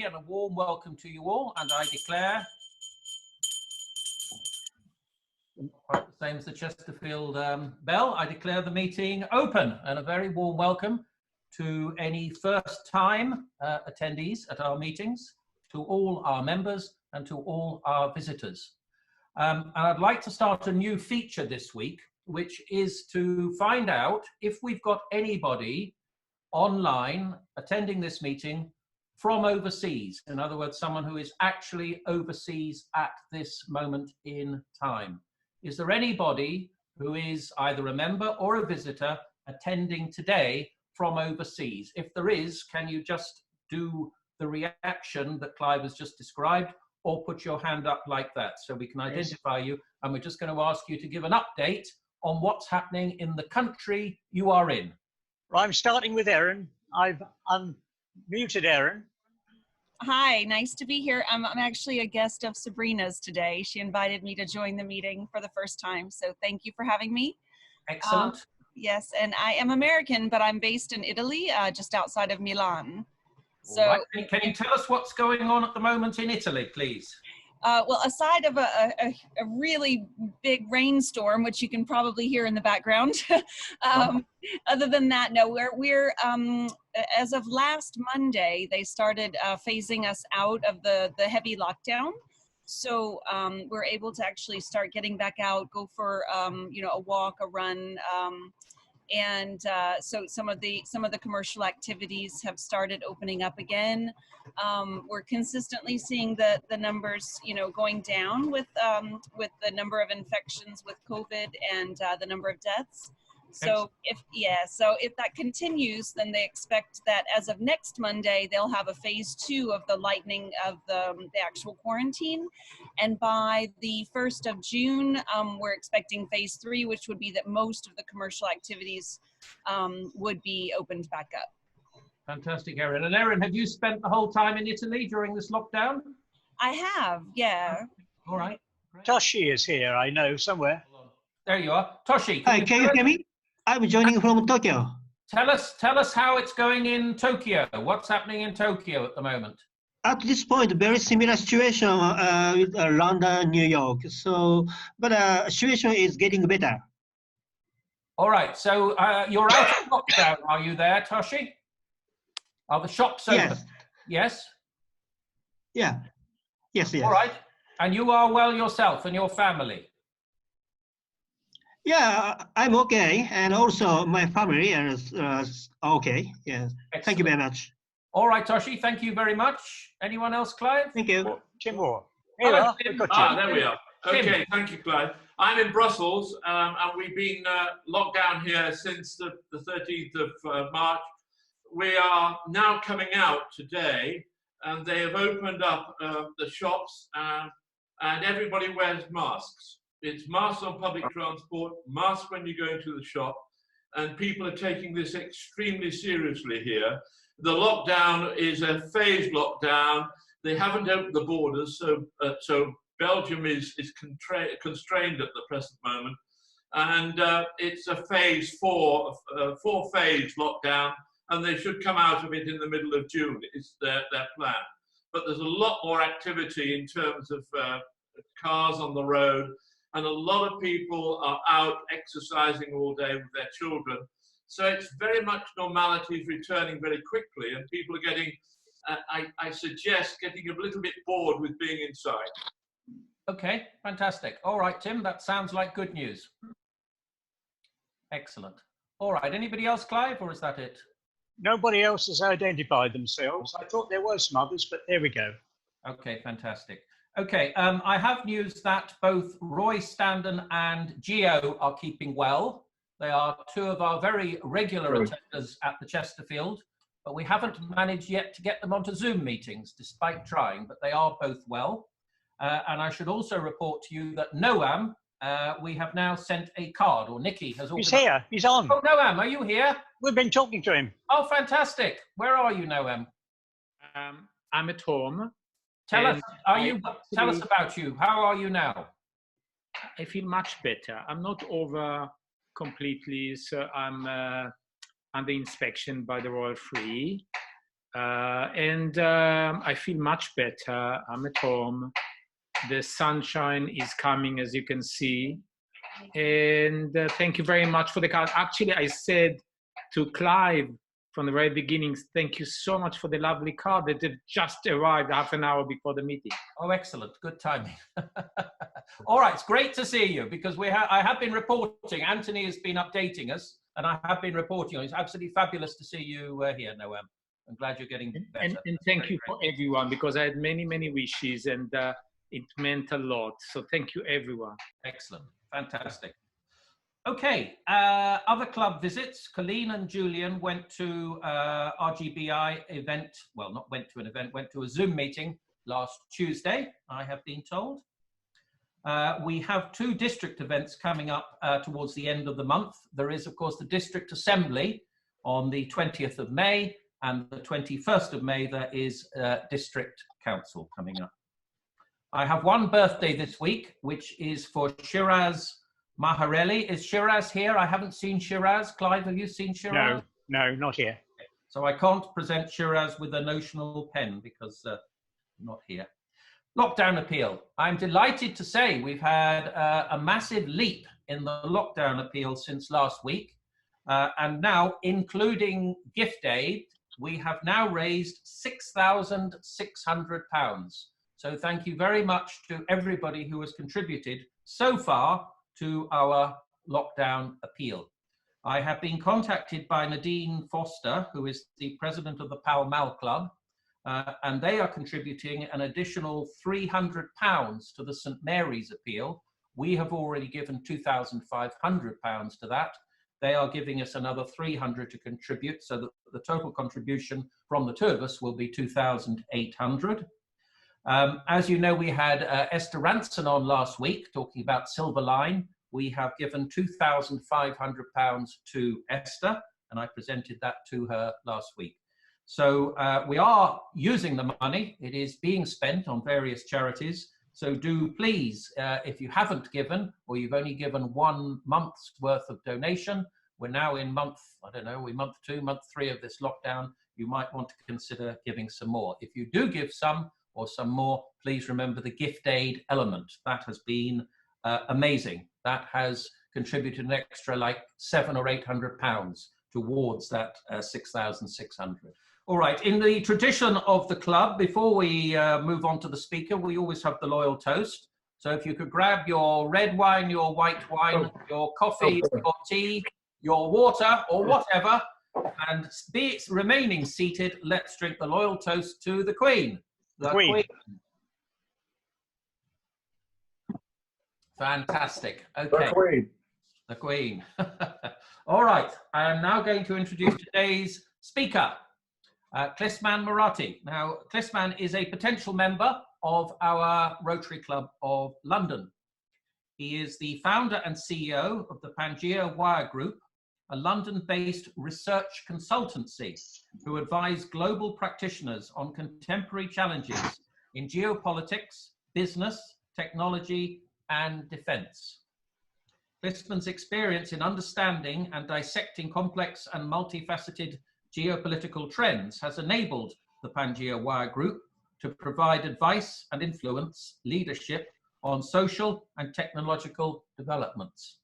Rotary, and a warm welcome to you all. And I declare, quite the same as the Chesterfield bell, I declare the meeting open, and a very warm welcome to any first-time attendees at our meetings, to all our members, and to all our visitors. And I'd like to start a new feature this week, which is to find out if we've got anybody online attending this meeting from overseas. In other words, someone who is actually overseas at this moment in time. Is there anybody who is either a member or a visitor attending today from overseas? If there is, can you just do the reaction that Clive has just described, or put your hand up like that so we can identify you? And we're just going to ask you to give an update on what's happening in the country you are in. Well, I'm starting with Erin. I've unmuted Erin. Hi, nice to be here. I'm actually a guest of Sabrina's today. She invited me to join the meeting for the first time, so thank you for having me. Excellent. Yes, and I am American, but I'm based in Italy, just outside of Milan. So, right. Can you tell us what's going on at the moment in Italy, please? Well, aside of a really big rainstorm, which you can probably hear in the background, other than that, no, we're as of last Monday, they started phasing us out of the heavy lockdown. So we're able to actually start getting back out, go for a walk, a run, and so some of the commercial activities have started opening up again. We're consistently seeing the numbers, going down with the number of infections with COVID and the number of deaths. So if that continues, then they expect that as of next Monday, they'll have a phase 2 of the lightening of the actual quarantine. And by the 1st of June, we're expecting phase 3, which would be that most of the commercial activities would be opened back up. Fantastic, Erin. And Erin, have you spent the whole time in Italy during this lockdown? I have, yeah. All right. Great. Toshi is here, I know, somewhere. There you are. Toshi, Hi, can you hear me? I'm joining from Tokyo. Tell us how it's going in Tokyo. What's happening in Tokyo at the moment? At this point, very similar situation with London, New York. So, but situation is getting better. All right. So you're out of lockdown, are you there, Toshi? Are the shops open? Yes. Yes? Yeah. Yes, yes. All right. And you are well yourself and your family? Yeah, I'm okay. And also my family is okay. Yes. Excellent. Thank you very much. All right, Toshi. Thank you very much. Anyone else, Clive? Thank you. Tim Moore. Hello, Tim. There we are. Okay, thank you, Clive. I'm in Brussels, and we've been locked down here since the 13th of March. We are now coming out today, and they have opened up the shops, and everybody wears masks. It's masks on public transport, masks when you go into the shop, and people are taking this extremely seriously here. The lockdown is a phased lockdown. They haven't opened the borders, so Belgium is constrained at the present moment, and it's a phase 4 phase lockdown, and they should come out of it in the middle of June. Is their plan. But there's a lot more activity in terms of cars on the road, and a lot of people are out exercising all day with their children. So it's very much normality is returning very quickly, and people are getting, I suggest, getting a little bit bored with being inside. Okay, fantastic. All right, Tim, that sounds like good news. Excellent. All right, anybody else, Clive, or is that it? Nobody else has identified themselves. I thought there were some others, but there we go. Okay, fantastic. Okay, I have news that both Roy Standen and Geo are keeping well. They are 2 of our very regular attenders at the Chesterfield, but we haven't managed yet to get them onto Zoom meetings, despite trying, but they are both well. And I should also report to you that Noam, we have now sent a card, or Nikki has also. He's here, he's on. Oh, Noam, are you here? We've been talking to him. Oh, fantastic. Where are you, Noam? I'm at home. Tell us about you. How are you now? I feel much better. I'm not over completely, so I'm under inspection by the Royal Free. I feel much better. I'm at home. The sunshine is coming, as you can see. And thank you very much for the card. Actually, I said to Clive from the very beginning, thank you so much for the lovely card that had just arrived half an hour before the meeting. Oh, excellent. Good timing. All right. It's great to see you because I have been reporting. Anthony has been updating us and I have been reporting. It's absolutely fabulous to see you here, Noam. I'm glad you're getting better. And thank you for everyone because I had many, many wishes and it meant a lot. So thank you, everyone. Excellent. Fantastic. Okay. Other club visits. Colleen and Julian went to RGBI event. Well, not went to an event, went to a Zoom meeting last Tuesday, I have been told. We have 2 district events coming up towards the end of the month. There is, of course, the District Assembly on the 20th of May, and the 21st of May, there is District Council coming up. I have one birthday this week, which is for Shiraz Mahareli. Is Shiraz here? I haven't seen Shiraz. Clive, have you seen Shiraz? No, not here. So I can't present Shiraz with a notional pen because not here. Lockdown appeal. I'm delighted to say we've had a massive leap in the lockdown appeal since last week. And now, including gift aid, we have now raised £6,600. So thank you very much to everybody who has contributed so far to our lockdown appeal. I have been contacted by Nadine Foster, who is the president of the Pall Mall Club, and they are contributing an additional £300 to the St Mary's appeal. We have already given £2,500 to that. They are giving us another 300 to contribute, so that the total contribution from the 2 of us will be 2,800. As you know, we had Esther Ranson on last week talking about Silver Line. We have given £2,500 to Esther, and I presented that to her last week. So we are using the money. It is being spent on various charities. So do please, if you haven't given, or you've only given 1 month's worth of donation, we're now in month 2, month 3 of this lockdown, you might want to consider giving some more. If you do give some or some more, please remember the gift aid element. That has been amazing. That has contributed an extra like £700 or £800 towards that 6,600. All right, in the tradition of the club, before we move on to the speaker, we always have the loyal toast. So if you could grab your red wine, your white wine, your coffee, your tea, your water, or whatever, and remaining seated, let's drink the loyal toast to the Queen. The Queen. Fantastic. Okay. The Queen. The Queen. All right, I am now going to introduce today's speaker. Klisman Murati. Now, Klisman is a potential member of our Rotary Club of London. He is the founder and CEO of the Pangea Wire Group, a London-based research consultancy who advise global practitioners on contemporary challenges in geopolitics, business, technology, and defense. Klisman's experience in understanding and dissecting complex and multifaceted geopolitical trends has enabled the Pangea Wire Group to provide advice and influence leadership on social and technological developments.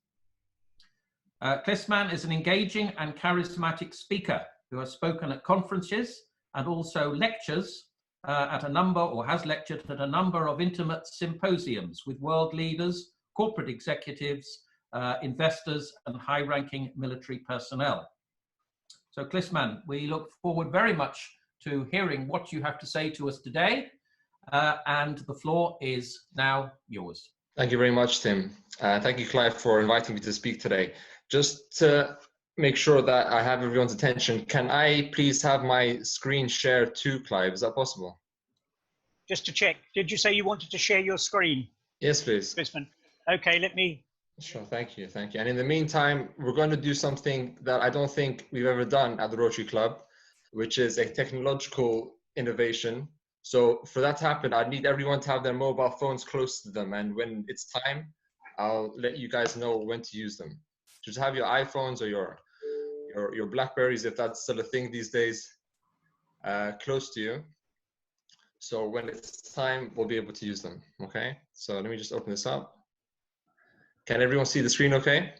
Klisman is an engaging and charismatic speaker who has spoken at conferences and also lectures has lectured at a number of intimate symposiums with world leaders, corporate executives, investors, and high-ranking military personnel. So Klisman, we look forward very much to hearing what you have to say to us today, and the floor is now yours. Thank you very much, Tim. Thank you, Clive, for inviting me to speak today. Just to make sure that I have everyone's attention, can I please have my screen shared to Clive? Is that possible? Just to check, did you say you wanted to share your screen? Yes, please. Klisman. Okay, let me. Sure, thank you, thank you. And in the meantime, we're going to do something that I don't think we've ever done at the Rotary Club, which is a technological innovation. So for that to happen, I need everyone to have their mobile phones close to them. And when it's time, I'll let you guys know when to use them. Just have your iPhones or your Blackberries, if that's still a thing these days. close to you. So when it's time, we'll be able to use them, okay? So let me just open this up. Can everyone see the screen okay?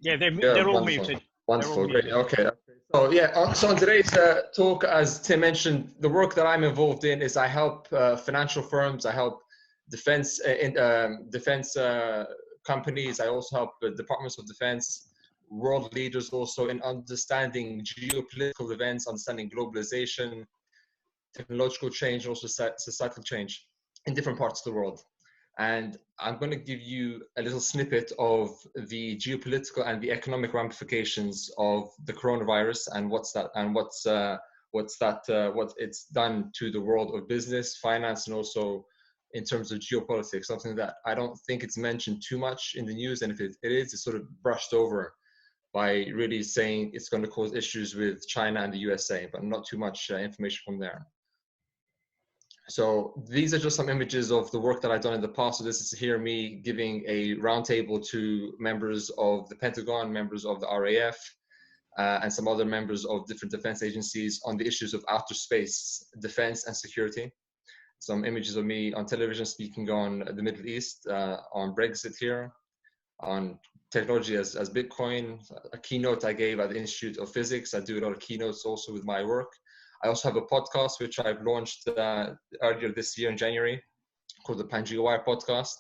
Yeah, they're all wonderful. muted. Wonderful, great, okay. So yeah, so on today's talk, as Tim mentioned, the work that I'm involved in is I help financial firms, I help defense companies, I also help departments of defense, world leaders also in understanding geopolitical events, understanding globalization, technological change, also societal change in different parts of the world. And I'm going to give you a little snippet of the geopolitical and the economic ramifications of the coronavirus and what it's done to the world of business, finance, and also in terms of geopolitics, something that I don't think it's mentioned too much in the news. And if it is, it's sort of brushed over by really saying it's going to cause issues with China and the USA, but not too much information from there. So these are just some images of the work that I've done in the past. So this is here me giving a roundtable to members of the Pentagon, members of the RAF, and some other members of different defense agencies on the issues of outer space, defense and security. Some images of me on television speaking on the Middle East, on Brexit here, on technology as Bitcoin, a keynote I gave at the Institute of Physics. I do a lot of keynotes also with my work. I also have a podcast which I've launched earlier this year in January called the Pangea Wire podcast.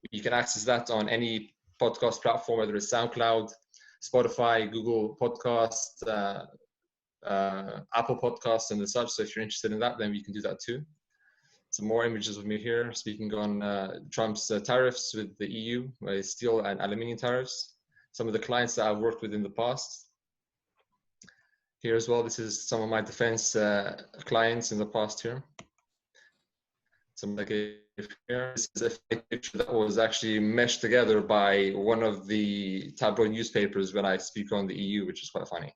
You can access that on any podcast platform, whether it's SoundCloud, Spotify, Google Podcast, Apple Podcasts and such. So if you're interested in that, then you can do that too. Some more images of me here speaking on Trump's tariffs with the EU, steel and aluminium tariffs. Some of the clients that I've worked with in the past. Here as well, this is some of my defense clients in the past here. Some like here. This is a picture that was actually meshed together by one of the tabloid newspapers when I speak on the EU, which is quite funny.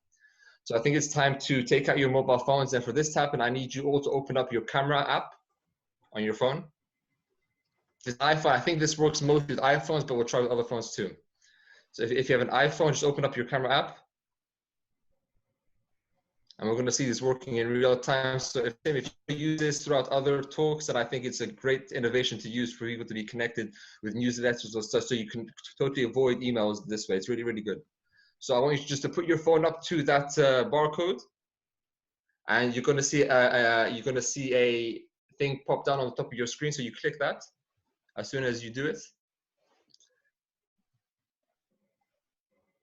So I think it's time to take out your mobile phones. And for this to happen, I need you all to open up your camera app on your phone. This iPhone, I think this works mostly with iPhones, but we'll try with other phones too. So if you have an iPhone, just open up your camera app. And we're going to see this working in real time. So if you use this throughout other talks, then I think it's a great innovation to use for people to be connected with newsletters or stuff, so you can totally avoid emails this way. It's really, really good. So I want you just to put your phone up to that barcode, and you're going to see a thing pop down on the top of your screen. So you click that as soon as you do it.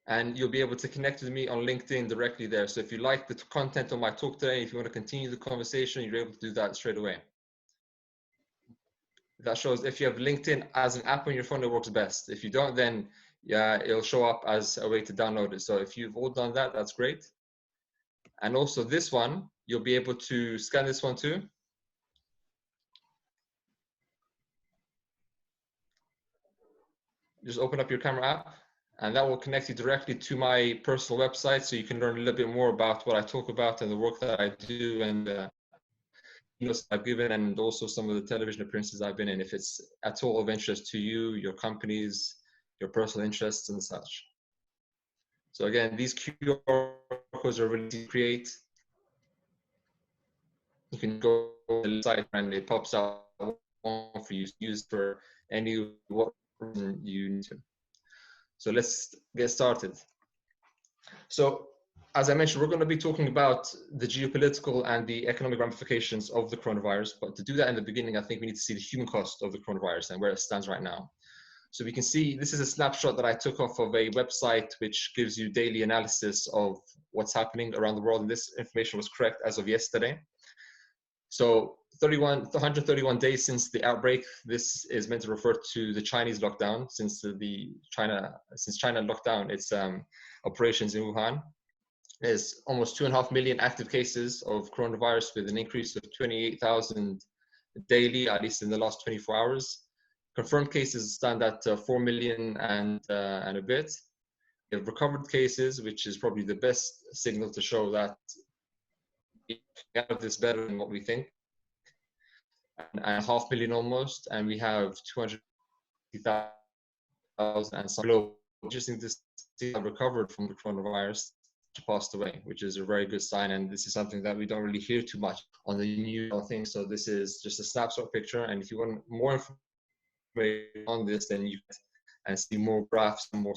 And you'll be able to connect with me on LinkedIn directly there. So if you like the content of my talk today, if you want to continue the conversation, you're able to do that straight away. That shows if you have LinkedIn as an app on your phone, it works best. If you don't, then yeah, it'll show up as a way to download it. So if you've all done that, that's great. And also this one, you'll be able to scan this one too. Just open up your camera app. And that will connect you directly to my personal website, so you can learn a little bit more about what I talk about and the work that I do and I've given, and also some of the television appearances I've been in, if it's at all of interest to you, your companies, your personal interests and such. So again, these QR codes are really easy to create. You can go to the site and it pops out for you to use for any what you need to. So let's get started. So as I mentioned, we're going to be talking about the geopolitical and the economic ramifications of the coronavirus. But to do that in the beginning, I think we need to see the human cost of the coronavirus and where it stands right now. So we can see this is a snapshot that I took off of a website which gives you daily analysis of what's happening around the world. And this information was correct as of yesterday. So 131 days since the outbreak. This is meant to refer to the Chinese lockdown, since China locked down its operations in Wuhan. There's almost 2.5 million active cases of coronavirus, with an increase of 28,000 daily, at least in the last 24 hours. Confirmed cases stand at 4 million and a bit. We have recovered cases, which is probably the best signal to show that we have this better than what we think. And 500,000 almost, and we have 250,000 and some global. Interesting to see how recovered from the coronavirus. passed away, which is a very good sign. And this is something that we don't really hear too much on the news thing. So this is just a snapshot picture. And if you want more information on this, then you can see more graphs and more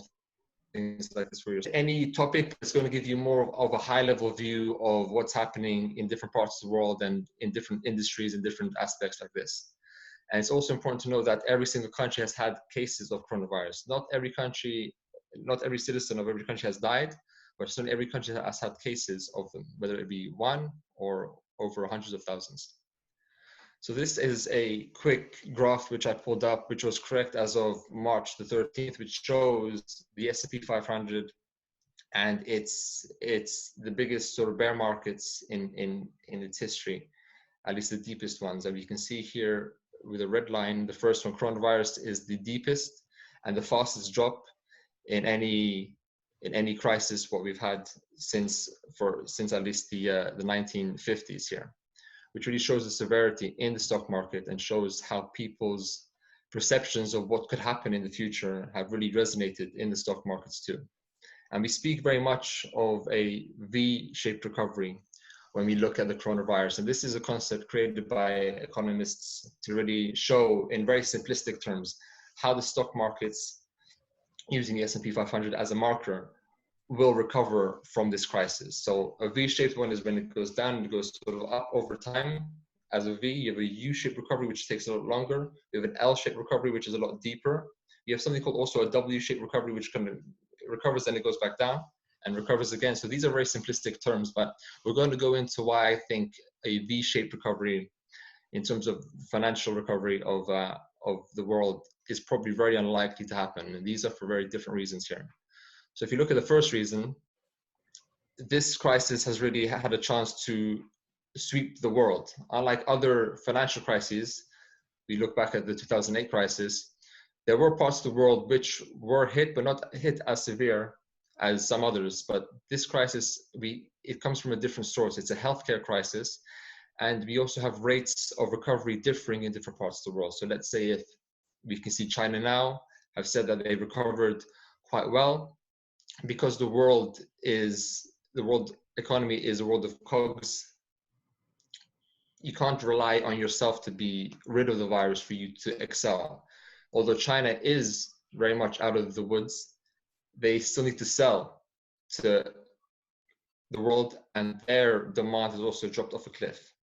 things like this for you. Any topic is going to give you more of a high-level view of what's happening in different parts of the world and in different industries and different aspects like this. And it's also important to know that every single country has had cases of coronavirus. Not every citizen of every country has died, but certainly every country has had cases of them, whether it be one or over hundreds of thousands. So this is a quick graph which I pulled up, which was correct as of March the 13th, which shows the S&P 500, and it's the biggest sort of bear markets in its history, at least the deepest ones. And you can see here with a red line, the first one, coronavirus, is the deepest and the fastest drop in any crisis what we've had since at least the 1950s here, which really shows the severity in the stock market and shows how people's perceptions of what could happen in the future have really resonated in the stock markets too. And we speak very much of a V-shaped recovery when we look at the coronavirus. And this is a concept created by economists to really show in very simplistic terms how the stock markets, using the S&P 500 as a marker, will recover from this crisis. So a V-shaped one is when it goes down and it goes sort of up over time as a V. You have a U-shaped recovery, which takes a lot longer. You have an L-shaped recovery, which is a lot deeper. You have something called also a W-shaped recovery, which kind of recovers, then it goes back down and recovers again. So these are very simplistic terms, but we're going to go into why I think a V-shaped recovery in terms of financial recovery of the world is probably very unlikely to happen. And these are for very different reasons here. So if you look at the first reason, this crisis has really had a chance to sweep the world. Unlike other financial crises, we look back at the 2008 crisis, there were parts of the world which were hit, but not hit as severe as some others. But this crisis, it comes from a different source. It's a healthcare crisis. And we also have rates of recovery differing in different parts of the world. So let's say if we can see China now have said that they recovered quite well, because the world economy is a world of cogs. You can't rely on yourself to be rid of the virus for you to excel. Although China is very much out of the woods, they still need to sell to the world, and their demand has also dropped off a cliff.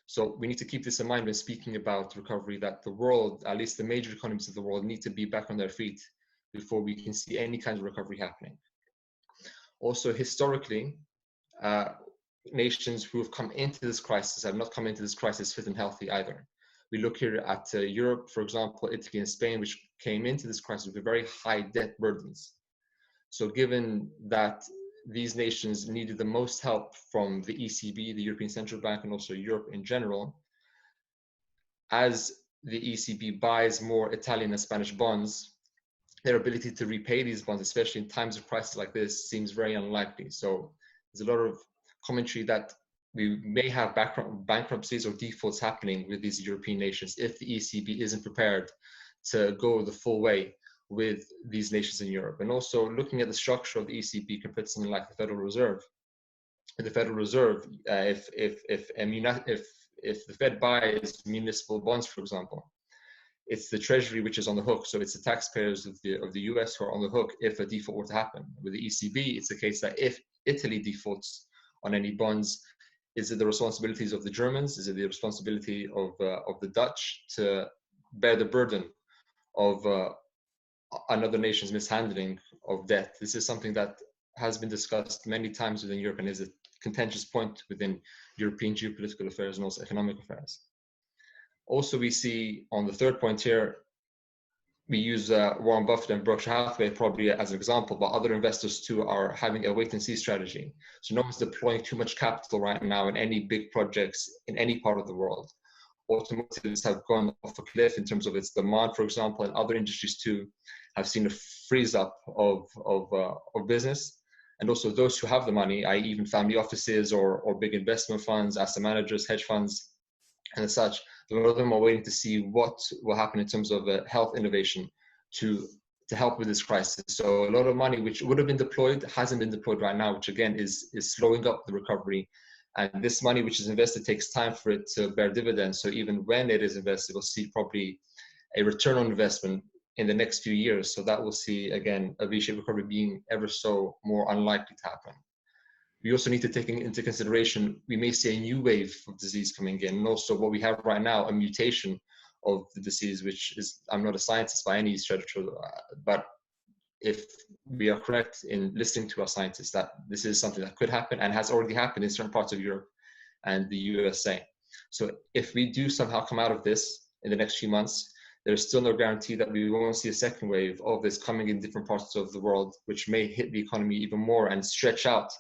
So we need to keep this in mind when speaking about recovery, that the world, at least the major economies of the world, need to be back on their feet before we can see any kind of recovery happening. Also, historically, nations who have come into this crisis have not come into this crisis fit and healthy either. We look here at Europe, for example, Italy and Spain, which came into this crisis with very high debt burdens. So given that these nations needed the most help from the ECB, the European Central Bank, and also Europe in general, as the ECB buys more Italian and Spanish bonds, their ability to repay these bonds, especially in times of crisis like this, seems very unlikely. So there's a lot of commentary that we may have bankruptcies or defaults happening with these European nations if the ECB isn't prepared to go the full way with these nations in Europe. And also looking at the structure of the ECB compared to something like the Federal Reserve. The Federal Reserve, if the Fed buys municipal bonds, for example, it's the Treasury which is on the hook. So it's the taxpayers of the US who are on the hook if a default were to happen. With the ECB, it's the case that if Italy defaults on any bonds, is it the responsibilities of the Germans? Is it the responsibility of the Dutch to bear the burden of another nation's mishandling of debt? This is something that has been discussed many times within Europe and is a contentious point within European geopolitical affairs and also economic affairs. Also, we see on the third point here, we use Warren Buffett and Berkshire Hathaway probably as an example, but other investors too are having a wait and see strategy. So no one's deploying too much capital right now in any big projects in any part of the world. Automotives have gone off a cliff in terms of its demand, for example, and other industries too have seen a freeze up of business. And also those who have the money, i.e. even family offices or big investment funds, asset managers, hedge funds, and as such, a lot of them are waiting to see what will happen in terms of health innovation to to help with this crisis. So a lot of money which would have been deployed hasn't been deployed right now, which again is slowing up the recovery. And this money which is invested takes time for it to bear dividends. So even when it is invested, we'll see probably a return on investment in the next few years. So that will see, again, a V-shaped recovery being ever so more unlikely to happen. We also need to take into consideration, we may see a new wave of disease coming in, and also what we have right now, a mutation of the disease, which is, I'm not a scientist by any stretch, but if we are correct in listening to our scientists, that this is something that could happen and has already happened in certain parts of Europe and the USA. So if we do somehow come out of this in the next few months, there's still no guarantee that we won't see a second wave of this coming in different parts of the world, which may hit the economy even more and stretch out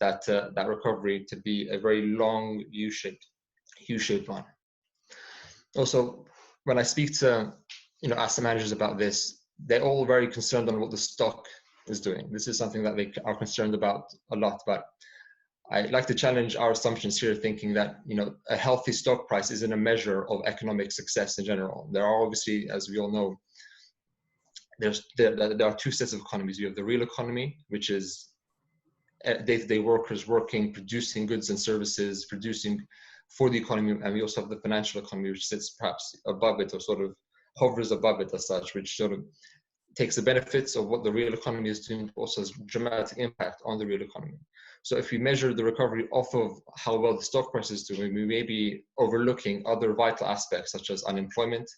that recovery to be a very long U-shaped one. Also, when I speak to asset managers about this, they're all very concerned on what the stock is doing. This is something that they are concerned about a lot. But I like to challenge our assumptions here, thinking that a healthy stock price isn't a measure of economic success in general. There are obviously, as we all know, there are two sets of economies. You have the real economy, which is day-to-day workers working, producing goods and services, producing for the economy, and we also have the financial economy, which sits perhaps above it or sort of hovers above it as such, which sort of takes the benefits of what the real economy is doing, also has dramatic impact on the real economy. So if we measure the recovery off of how well the stock price is doing, we may be overlooking other vital aspects such as unemployment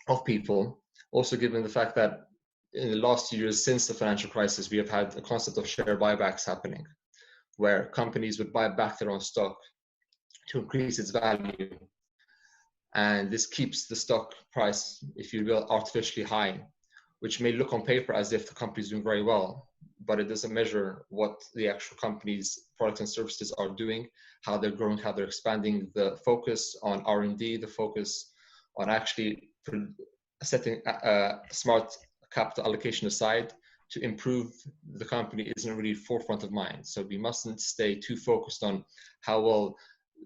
of people. Also, given the fact that in the last years since the financial crisis, we have had a concept of share buybacks happening, where companies would buy back their own stock to increase its value. And this keeps the stock price, if you will, artificially high, which may look on paper as if the company is doing very well, but it doesn't measure what the actual company's products and services are doing, how they're growing, how they're expanding, the focus on R&D, the focus on actually setting a smart capital allocation aside to improve the company isn't really forefront of mind. So we mustn't stay too focused on how well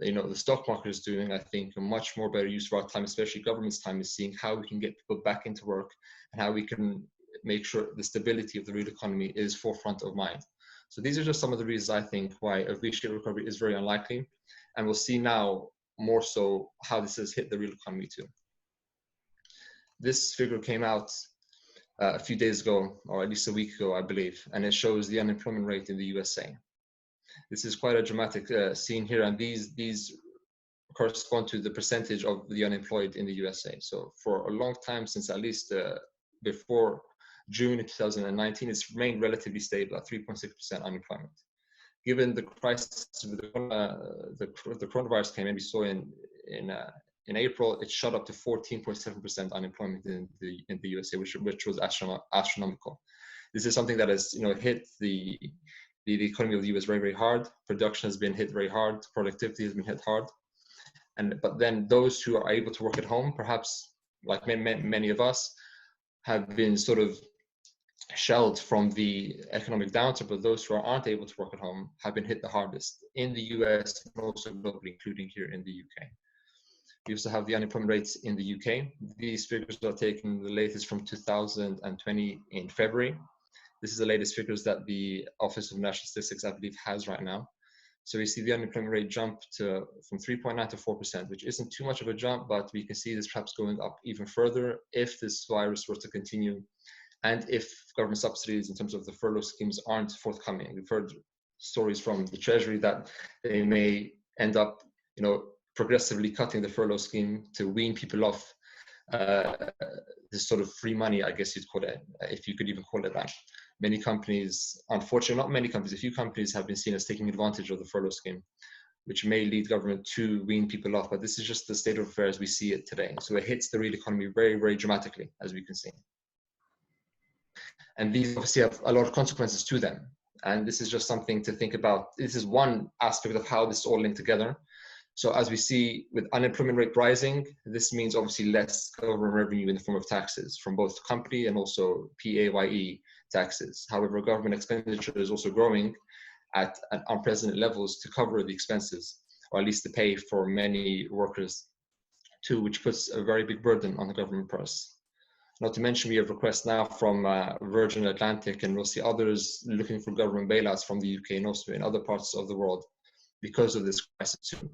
the stock market is doing. I think a much more better use of our time, especially government's time, is seeing how we can get people back into work and how we can make sure the stability of the real economy is forefront of mind. So these are just some of the reasons I think why a V-shaped recovery is very unlikely. And we'll see now more so how this has hit the real economy too. This figure came out a few days ago, or at least a week ago, I believe, and it shows the unemployment rate in the USA. This is quite a dramatic scene here, and these correspond to the percentage of the unemployed in the USA. So for a long time, since at least before June 2019, it's remained relatively stable at 3.6% unemployment. Given the crisis, the coronavirus came in, we saw in April, it shot up to 14.7% unemployment in the USA, which was astronomical. This is something that has hit the economy of the US very, very hard. Production has been hit very hard. Productivity has been hit hard. But then those who are able to work at home, perhaps like many of us, have been sort of shelled from the economic downturn, but those who aren't able to work at home have been hit the hardest in the US and also globally, including here in the UK. We also have the unemployment rates in the UK. These figures are taken the latest from 2020 in February. This is the latest figures that the Office of National Statistics, I believe, has right now. So we see the unemployment rate jump from 3.9 to 4%, which isn't too much of a jump, but we can see this perhaps going up even further if this virus were to continue, and if government subsidies in terms of the furlough schemes aren't forthcoming. We've heard stories from the Treasury that they may end up, progressively cutting the furlough scheme to wean people off this sort of free money, I guess you'd call it, if you could even call it that. Many companies, unfortunately, not many companies, a few companies have been seen as taking advantage of the furlough scheme, which may lead government to wean people off, but this is just the state of affairs we see it today. So it hits the real economy very, very dramatically, as we can see. And these obviously have a lot of consequences to them. And this is just something to think about. This is one aspect of how this is all linked together. So as we see with unemployment rate rising, this means obviously less government revenue in the form of taxes from both company and also PAYE taxes. However, government expenditure is also growing at unprecedented levels to cover the expenses, or at least to pay for many workers too, which puts a very big burden on the government purse. Not to mention we have requests now from Virgin Atlantic, and we'll see others looking for government bailouts from the UK and also in other parts of the world because of this crisis too,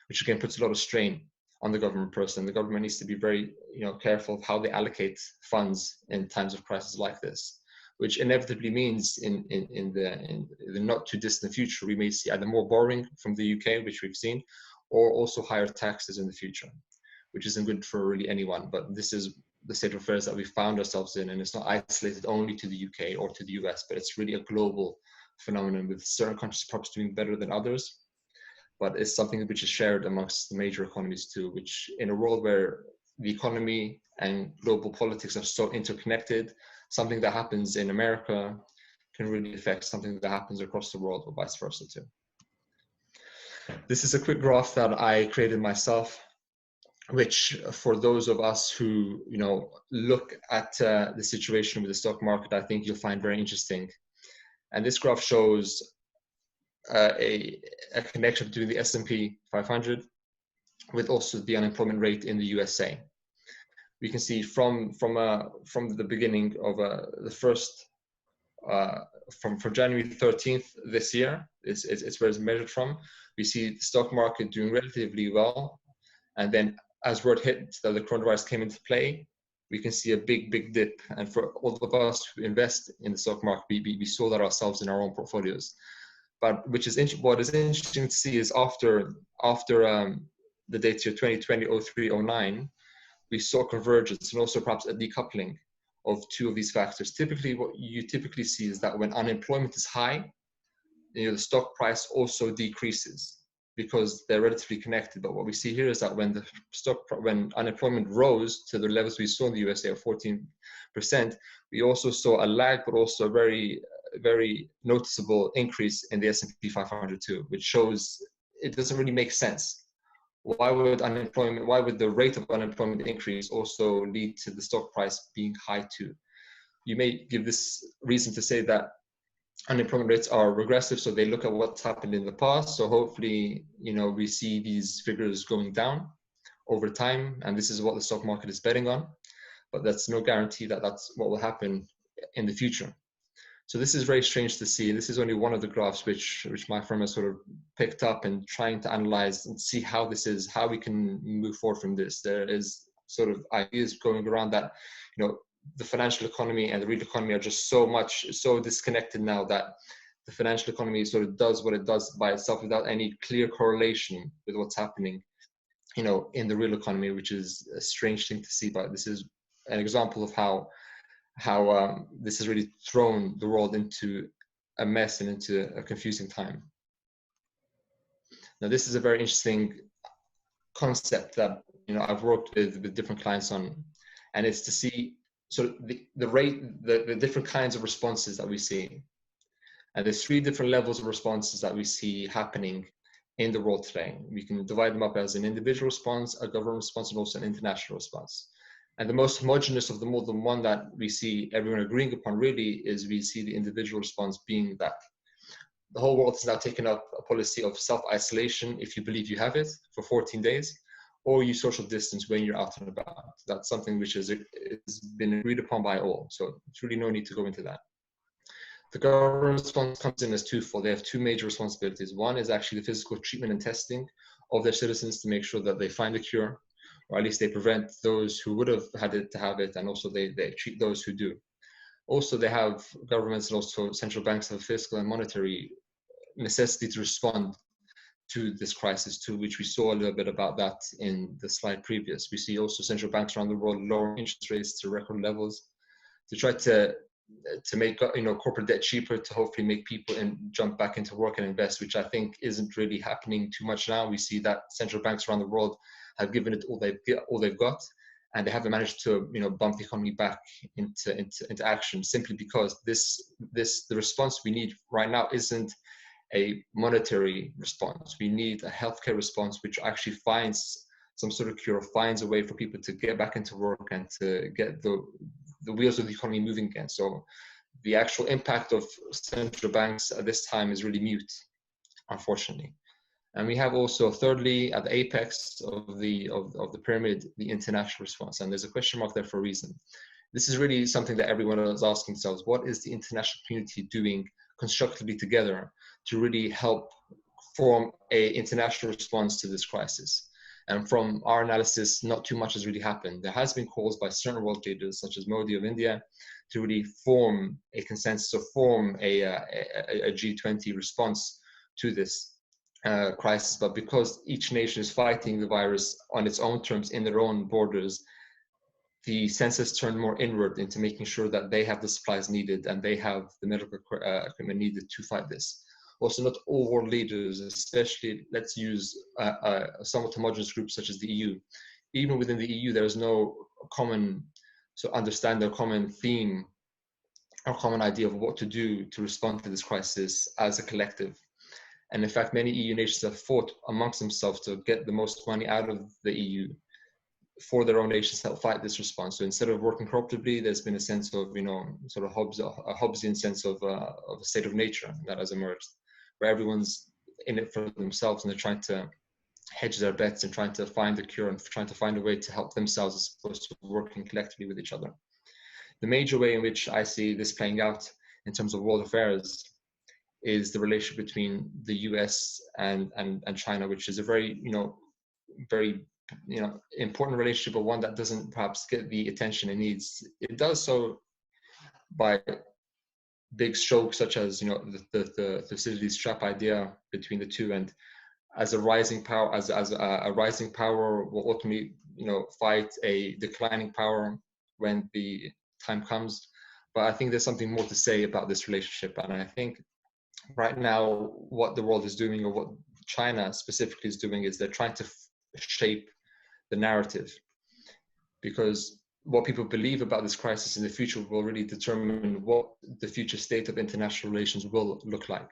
which again puts a lot of strain on the government person. The government needs to be very careful of how they allocate funds in times of crisis like this, which inevitably means in the not too distant future, we may see either more borrowing from the UK, which we've seen, or also higher taxes in the future, which isn't good for really anyone. But this is the state of affairs that we found ourselves in, and it's not isolated only to the UK or to the US, but it's really a global phenomenon with certain countries perhaps doing better than others. But it's something which is shared amongst the major economies too, which in a world where the economy and global politics are so interconnected, something that happens in America can really affect something that happens across the world or vice versa too. This is a quick graph that I created myself, which for those of us who look at the situation with the stock market, I think you'll find very interesting. And this graph shows a connection between the S&P 500 with also the unemployment rate in the USA. We can see from the beginning of the first from January 13th this year, it's where it's measured from. We see the stock market doing relatively well, and then as word hit that the coronavirus came into play, we can see a big dip. And for all of us who invest in the stock market, we saw that ourselves in our own portfolios. But what is interesting to see is after the dates here 2020, 03, 09, we saw convergence and also perhaps a decoupling of two of these factors. Typically, what you typically see is that when unemployment is high, the stock price also decreases because they're relatively connected. But what we see here is that when unemployment rose to the levels we saw in the USA of 14%, we also saw a lag, but also a very noticeable increase in the S&P 500 too, which shows it doesn't really make sense. Why would the rate of unemployment increase also lead to the stock price being high too? You may give this reason to say that unemployment rates are regressive, so they look at what's happened in the past. So hopefully, we see these figures going down over time, and this is what the stock market is betting on. But that's no guarantee that that's what will happen in the future. So this is very strange to see. This is only one of the graphs which my firm has sort of picked up and trying to analyze and see how we can move forward from this. There is sort of ideas going around that, the financial economy and the real economy are just so disconnected now that the financial economy sort of does what it does by itself without any clear correlation with what's happening, in the real economy, which is a strange thing to see. But this is an example of how this has really thrown the world into a mess and into a confusing time. Now, this is a very interesting concept that I've worked with different clients on, and it's to see sort of the different kinds of responses that we see. And there's 3 different levels of responses that we see happening in the world today. We can divide them up as an individual response, a government response, and also an international response. And the most homogeneous of them all, the one that we see everyone agreeing upon really, is we see the individual response being that the whole world has now taken up a policy of self-isolation if you believe you have it for 14 days, or you social distance when you're out and about. That's something which has been agreed upon by all. So there's really no need to go into that. The government response comes in as twofold. They have 2 major responsibilities. One is actually the physical treatment and testing of their citizens to make sure that they find a cure, or at least they prevent those who would have had it to have it, and also they treat those who do. Also, they have governments and also central banks have fiscal and monetary necessity to respond to this crisis too, which we saw a little bit about that in the slide previous. We see also central banks around the world lower interest rates to record levels to try to make corporate debt cheaper, to hopefully make people jump back into work and invest, which I think isn't really happening too much now. We see that central banks around the world have given it all they've got, and they haven't managed to bump the economy back into action, simply because the response we need right now isn't a monetary response. We need a healthcare response which actually finds some sort of cure, finds a way for people to get back into work and to get the wheels of the economy moving again. So the actual impact of central banks at this time is really mute, unfortunately. And we have also, thirdly, at the apex of the pyramid, the international response. And there's a question mark there for a reason. this is really something that everyone is asking themselves. What is the international community doing constructively together to really help form an international response to this crisis? And from our analysis, not too much has really happened. There has been calls by certain world leaders, such as Modi of India, to really form a consensus or form a G20 response to this crisis. But because each nation is fighting the virus on its own terms in their own borders, the census turned more inward into making sure that they have the supplies needed and they have the medical equipment needed to fight this. Also, not all world leaders, especially, let's use a somewhat homogenous group such as the EU. Even within the EU, there is no common understanding, or common theme, or common idea of what to do to respond to this crisis as a collective. And in fact, many EU nations have fought amongst themselves to get the most money out of the EU for their own nations to help fight this response. So instead of working cooperatively, there's been a sense of, sort of a Hobbesian sense of a state of nature that has emerged, where everyone's in it for themselves and they're trying to hedge their bets and trying to find a cure and trying to find a way to help themselves as opposed to working collectively with each other. The major way in which I see this playing out in terms of world affairs is the relationship between the US and China, which is a very, very important relationship, but one that doesn't perhaps get the attention it needs. It does so by big strokes such as the Thucydides trap idea between the two, and as a rising power, as a rising power will ultimately fight a declining power when the time comes. But I think there's something more to say about this relationship, and I think right now what the world is doing, or what China specifically is doing, is they're trying to shape the narrative, because what people believe about this crisis in the future will really determine what the future state of international relations will look like.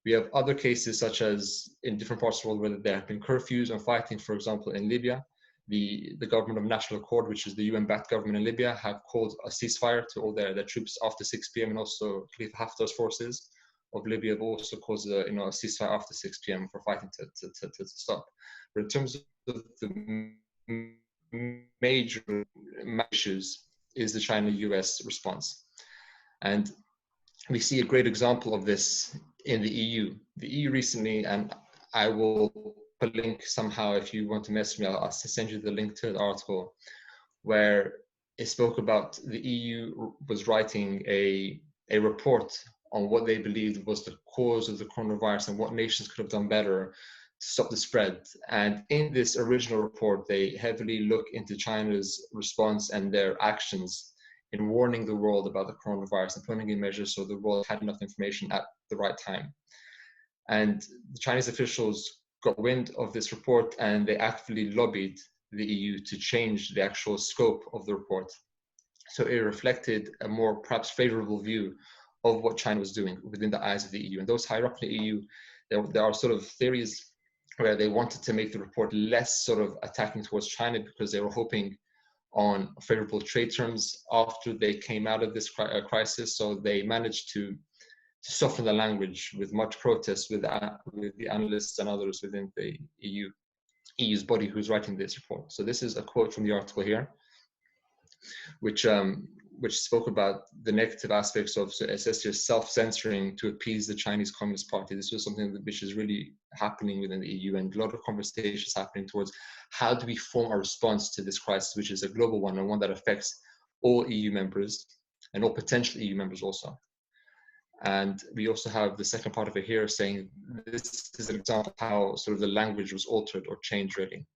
We have other cases, such as in different parts of the world, where there have been curfews on fighting. For example, in Libya, the government of national accord, which is the UN-backed government in Libya, have called a ceasefire to all their troops after 6 p.m. And also Khalifa Haftar's forces of Libya have also caused a ceasefire after 6 p.m. for fighting to stop. But in terms of the major issues is the China-US response. And we see a great example of this in the EU. The EU recently, and I will put a link somehow if you want to message me, I'll send you the link to the article, where it spoke about the EU was writing a report on what they believed was the cause of the coronavirus and what nations could have done better to stop the spread. And in this original report, they heavily look into China's response and their actions in warning the world about the coronavirus and putting in measures so the world had enough information at the right time. And the Chinese officials got wind of this report, and they actively lobbied the EU to change the actual scope of the report. So it reflected a more perhaps favorable view of what China was doing within the eyes of the EU. And those higher up in the EU, there are sort of theories where they wanted to make the report less sort of attacking towards China, because they were hoping on favorable trade terms after they came out of this crisis. So they managed to soften the language with much protest with the analysts and others within the EU's body who's writing this report. So this is a quote from the article here, which spoke about the negative aspects of essentially self-censoring to appease the Chinese Communist Party. This was something which is really happening within the EU, and a lot of conversations happening towards how do we form a response to this crisis, which is a global one and one that affects all EU members and all potential EU members also. And we also have the second part of it here saying this is an example of how sort of the language was altered or changed really.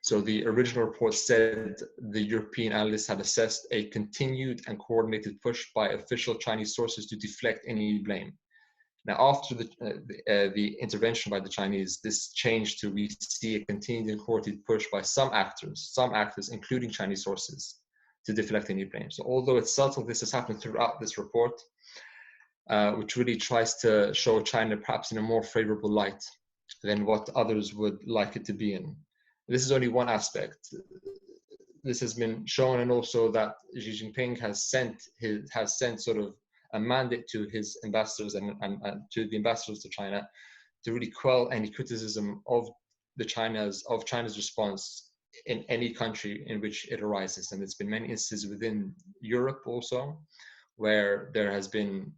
So the original report said the European analysts had assessed a continued and coordinated push by official Chinese sources to deflect any blame. Now, after the intervention by the Chinese, this changed to we see a continued and coordinated push by some actors, including Chinese sources, to deflect any blame. So although it's subtle, this has happened throughout this report, which really tries to show China perhaps in a more favorable light than what others would like it to be in. This is only one aspect. This has been shown, and also that Xi Jinping has sent sort of a mandate to his ambassadors and to the ambassadors to China to really quell any criticism of China's response in any country in which it arises. And there's been many instances within Europe also, where there has been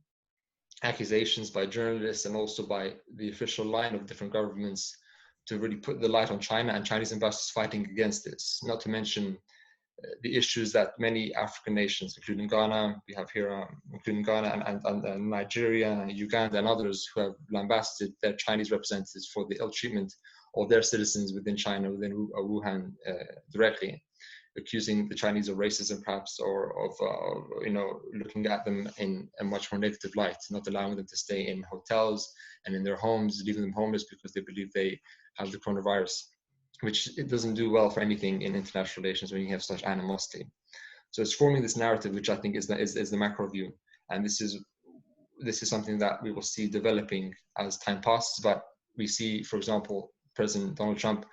accusations by journalists and also by the official line of different governments to really put the light on China and Chinese ambassadors fighting against this. Not to mention the issues that many African nations, including Ghana, we have here, including Ghana and Nigeria and Uganda and others who have lambasted their Chinese representatives for the ill treatment of their citizens within China, within Wuhan directly, accusing the Chinese of racism perhaps, or of looking at them in a much more negative light, not allowing them to stay in hotels and in their homes, leaving them homeless because they believe they have the coronavirus, which it doesn't do well for anything in international relations when you have such animosity. So it's forming this narrative, which I think is the macro view, and this is something that we will see developing as time passes. But we see, for example, President Donald Trump,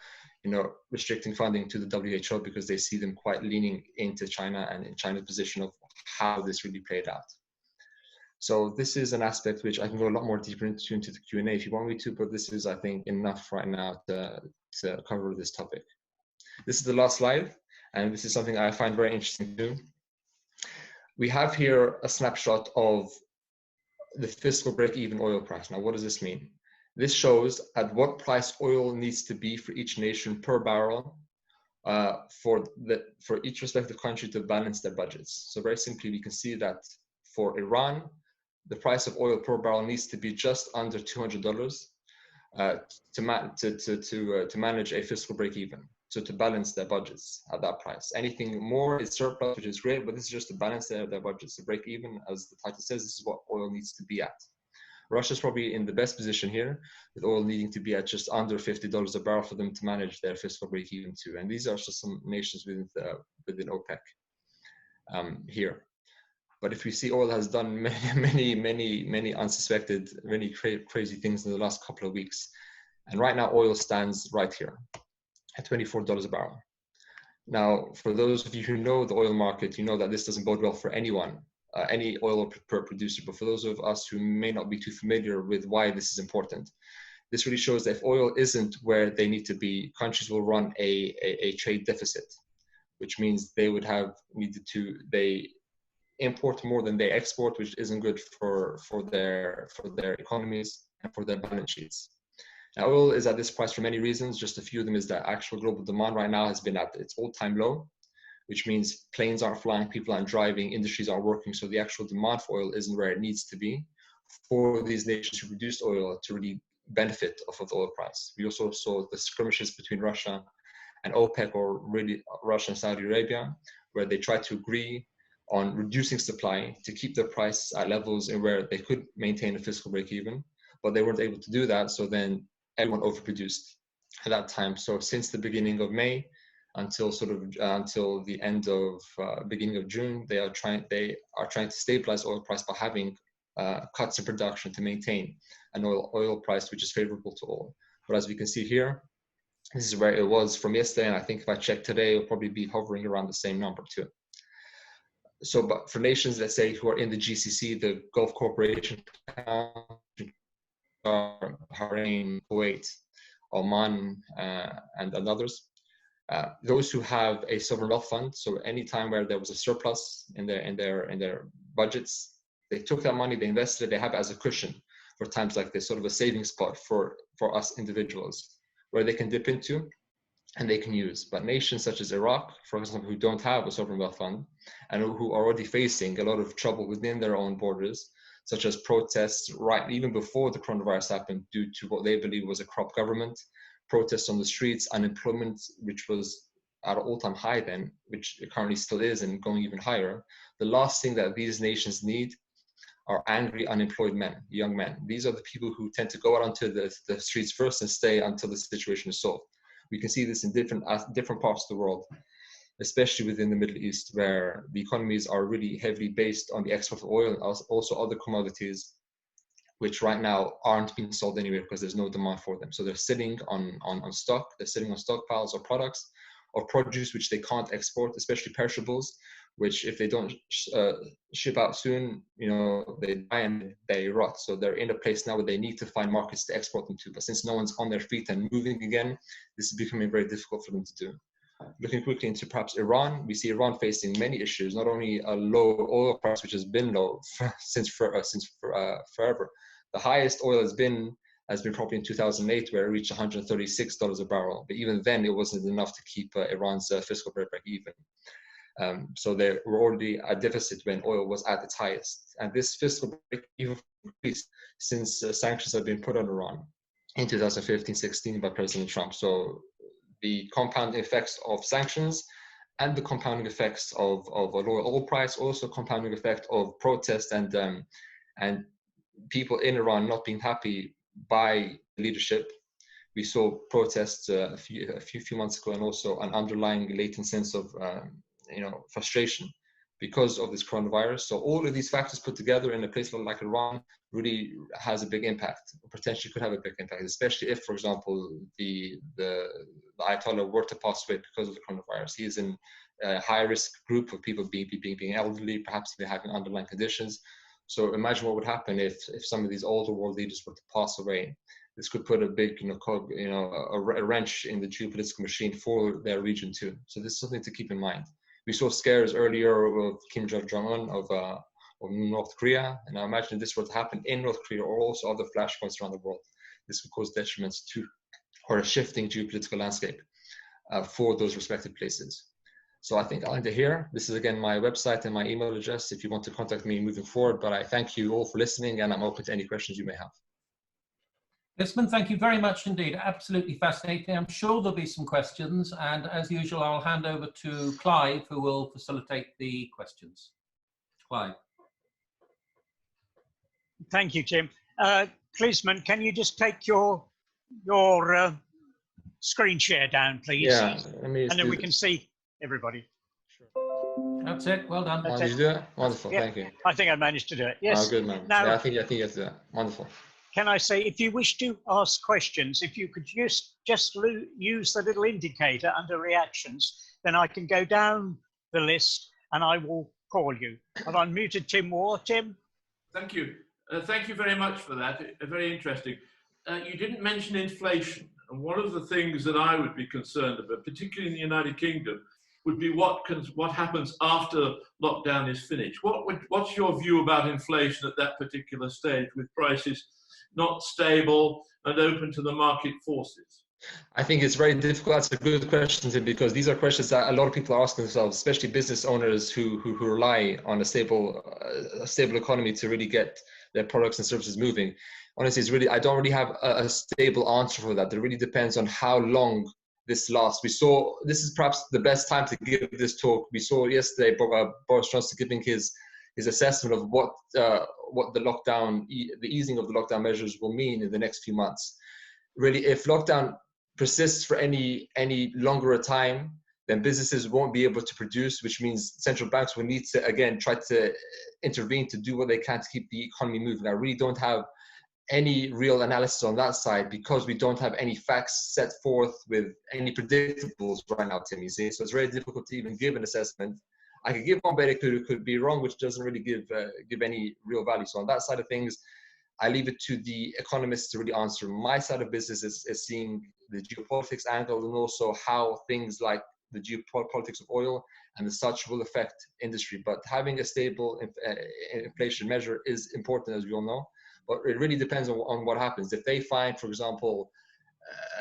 restricting funding to the WHO because they see them quite leaning into China and in China's position of how this really played out. So this is an aspect which I can go a lot more deeper into the Q&A if you want me to, but this is, I think, enough right now to cover this topic. This is the last slide, and this is something I find very interesting too. We have here a snapshot of the fiscal break-even oil price. Now, what does this mean? This shows at what price oil needs to be for each nation per barrel for each respective country to balance their budgets. So very simply, we can see that for Iran, the price of oil per barrel needs to be just under $200 to manage a fiscal break-even. So to balance their budgets at that price. Anything more is surplus, which is great, but this is just to balance their budgets. To break even, as the title says, this is what oil needs to be at. Russia's probably in the best position here, with oil needing to be at just under $50 a barrel for them to manage their fiscal break-even too. And these are just some nations within OPEC here. But if we see oil has done many unsuspected, many crazy things in the last couple of weeks. And right now oil stands right here at $24 a barrel. Now, for those of you who know the oil market, you know that this doesn't bode well for anyone, any oil producer. But for those of us who may not be too familiar with why this is important, this really shows that if oil isn't where they need to be, countries will run a trade deficit, which means they would have needed to, they import more than they export, which isn't good for their economies and for their balance sheets. Now, oil is at this price for many reasons. Just a few of them is that actual global demand right now has been at its all-time low, which means planes aren't flying, people aren't driving, industries aren't working. So the actual demand for oil isn't where it needs to be for these nations who produce oil to really benefit off of the oil price. We also saw the skirmishes between Russia and OPEC, or really Russia and Saudi Arabia, where they tried to agree on reducing supply to keep the price at levels in where they could maintain a fiscal break-even, but they weren't able to do that. So then everyone overproduced at that time. So since the beginning of May until until the end of beginning of June, they are trying to stabilize oil price by having cuts in production to maintain an oil price which is favorable to all. But as we can see here, this is where it was from yesterday, and I think if I check today, it'll probably be hovering around the same number too. So, but for nations, let's say, who are in the GCC, the Gulf Cooperation, Bahrain, Kuwait, Oman, and others, those who have a sovereign wealth fund, so any time where there was a surplus in their budgets, they took that money, they invested it, they have it as a cushion for times like this, sort of a saving spot for us individuals, where they can dip into and they can use. But nations such as Iraq, for example, who don't have a sovereign wealth fund and who are already facing a lot of trouble within their own borders, such as protests right even before the coronavirus happened due to what they believe was a corrupt government, protests on the streets, unemployment, which was at an all-time high then, which it currently still is and going even higher. The last thing that these nations need are angry, unemployed men, young men. These are the people who tend to go out onto the streets first and stay until the situation is solved. We can see this in different parts of the world, especially within the Middle East, where the economies are really heavily based on the export of oil and also other commodities, which right now aren't being sold anywhere because there's no demand for them. So they're sitting on stock, they're sitting on stockpiles or products or produce which they can't export, especially perishables, which if they don't ship out soon, they die and they rot. So they're in a place now where they need to find markets to export them to. But since no one's on their feet and moving again, this is becoming very difficult for them to do. looking quickly into perhaps Iran, we see Iran facing many issues, not only a low oil price, which has been low since forever. The highest oil has been probably in 2008, where it reached $136 a barrel. But even then, it wasn't enough to keep Iran's fiscal break even. So they were already at deficit when oil was at its highest. And this fiscal break even increased since sanctions have been put on Iran in 2015-16 by President Trump. So the compounding effects of sanctions and the compounding effects of a lower oil price, also compounding effect of protest and people in Iran not being happy by leadership. We saw protests a few months ago, and also an underlying latent sense of frustration because of this coronavirus. So all of these factors put together in a place like Iran really has a big impact, or potentially could have a big impact, especially if, for example, the Ayatollah were to pass away because of the coronavirus. He is in a high-risk group of people being elderly, perhaps even having underlying conditions. So imagine what would happen if some of these older world leaders were to pass away. This could put a big, a wrench in the geopolitical machine for their region too. So this is something to keep in mind. We saw scares earlier of Kim Jong-un of North Korea, and I imagine this were to happen in North Korea or also other flashpoints around the world. This could cause detriments to, or a shifting geopolitical landscape for those respective places. So I think I'll end it here. This is again my website and my email address if you want to contact me moving forward. But I thank you all for listening, and I'm open to any questions you may have. Klisman, thank you very much indeed. Absolutely fascinating. I'm sure there'll be some questions, and as usual, I'll hand over to Clive, who will facilitate the questions. Clive. Thank you, Tim. Klisman, can you just take your screen share down, please? Yeah, and then we can see everybody. That's it. Well done. Did you do it? Wonderful. Yeah, thank you. I think I managed to do it. Yes. Oh, good, man. Now, yeah, I think you have to do that. Wonderful. Can I say, if you wish to ask questions, if you could just use the little indicator under reactions, then I can go down the list and I will call you. I've unmuted Tim Moore. Tim? Thank you. Thank you very much for that. Very interesting. You didn't mention inflation. And one of the things that I would be concerned about, particularly in the United Kingdom, would be what happens after lockdown is finished. What's your view about inflation at that particular stage, with prices not stable and open to the market forces? I think it's very difficult. That's a good question, Tim, because these are questions that a lot of people are asking themselves, especially business owners who rely on a stable economy to really get their products and services moving. Honestly, I don't really have a stable answer for that. It really depends on how long this lasts. We saw, this is perhaps the best time to give this talk. We saw yesterday Boris Johnson giving his assessment of what the easing of the lockdown measures will mean in the next few months. Really, if lockdown persists for any longer a time, then businesses won't be able to produce, which means central banks will need to, again, try to intervene to do what they can to keep the economy moving. I really don't have any real analysis on that side because we don't have any facts set forth with any predictables right now, Tim, you see. So it's very difficult to even give an assessment. I could give one, but it could be wrong, which doesn't really give any real value. So on that side of things, I leave it to the economists to really answer. My side of business is seeing the geopolitics angle and also how things like the geopolitics of oil and the such will affect industry. But having a stable inflation measure is important, as we all know. But it really depends on what happens. If they find, for example,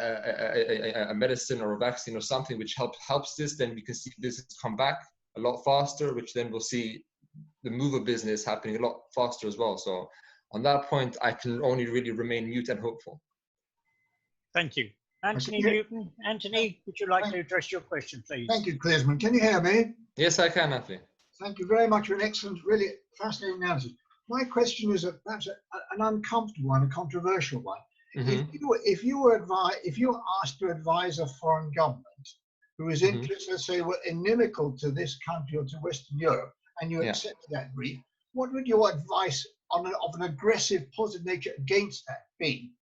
a medicine or a vaccine or something which helps this, then we can see business come back a lot faster, which then we'll see the move of business happening a lot faster as well. So on that point, I can only really remain mute and hopeful. Thank you. Anthony Newton. Anthony, would you like to address your question, please? Thank you, Klisman. Can you hear me? Yes, I can, Anthony. Thank you very much for an excellent, really fascinating answer. My question is perhaps an uncomfortable one, a controversial one. Mm-hmm. If you were asked to advise a foreign government who is interested, let's say, were inimical to this country or to Western Europe, and you accepted that brief, what would your advice of an aggressive, positive nature against that be?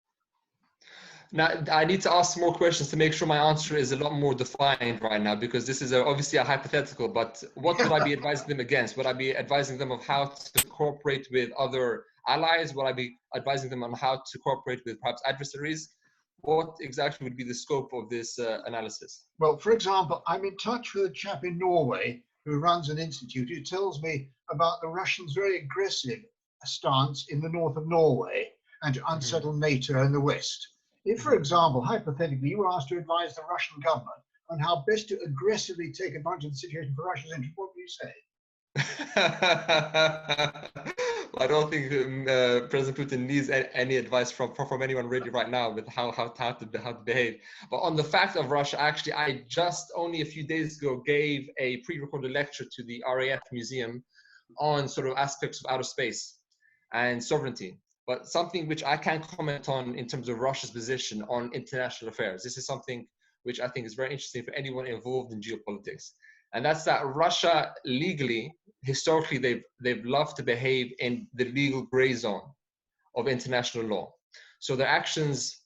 Now, I need to ask more questions to make sure my answer is a lot more defined right now, because this is obviously a hypothetical, but what would I be advising them against? Would I be advising them of how to cooperate with other allies? Would I be advising them on how to cooperate with perhaps adversaries? what exactly would be the scope of this analysis? Well, for example, I'm in touch with a chap in Norway who runs an institute who tells me about the Russians' very aggressive stance in the north of Norway and to unsettle NATO and the West. If, for example, hypothetically, you were asked to advise the Russian government on how best to aggressively take advantage of the situation for Russia's interest, what would you say? I don't think President Putin needs any advice from anyone really right now with how to behave. But on the fact of Russia, actually, I just only a few days ago gave a pre-recorded lecture to the RAF Museum on sort of aspects of outer space and sovereignty. But something which I can't comment on in terms of Russia's position on international affairs. This is something which I think is very interesting for anyone involved in geopolitics. And that's that Russia legally, historically, they've loved to behave in the legal gray zone of international law. So their actions,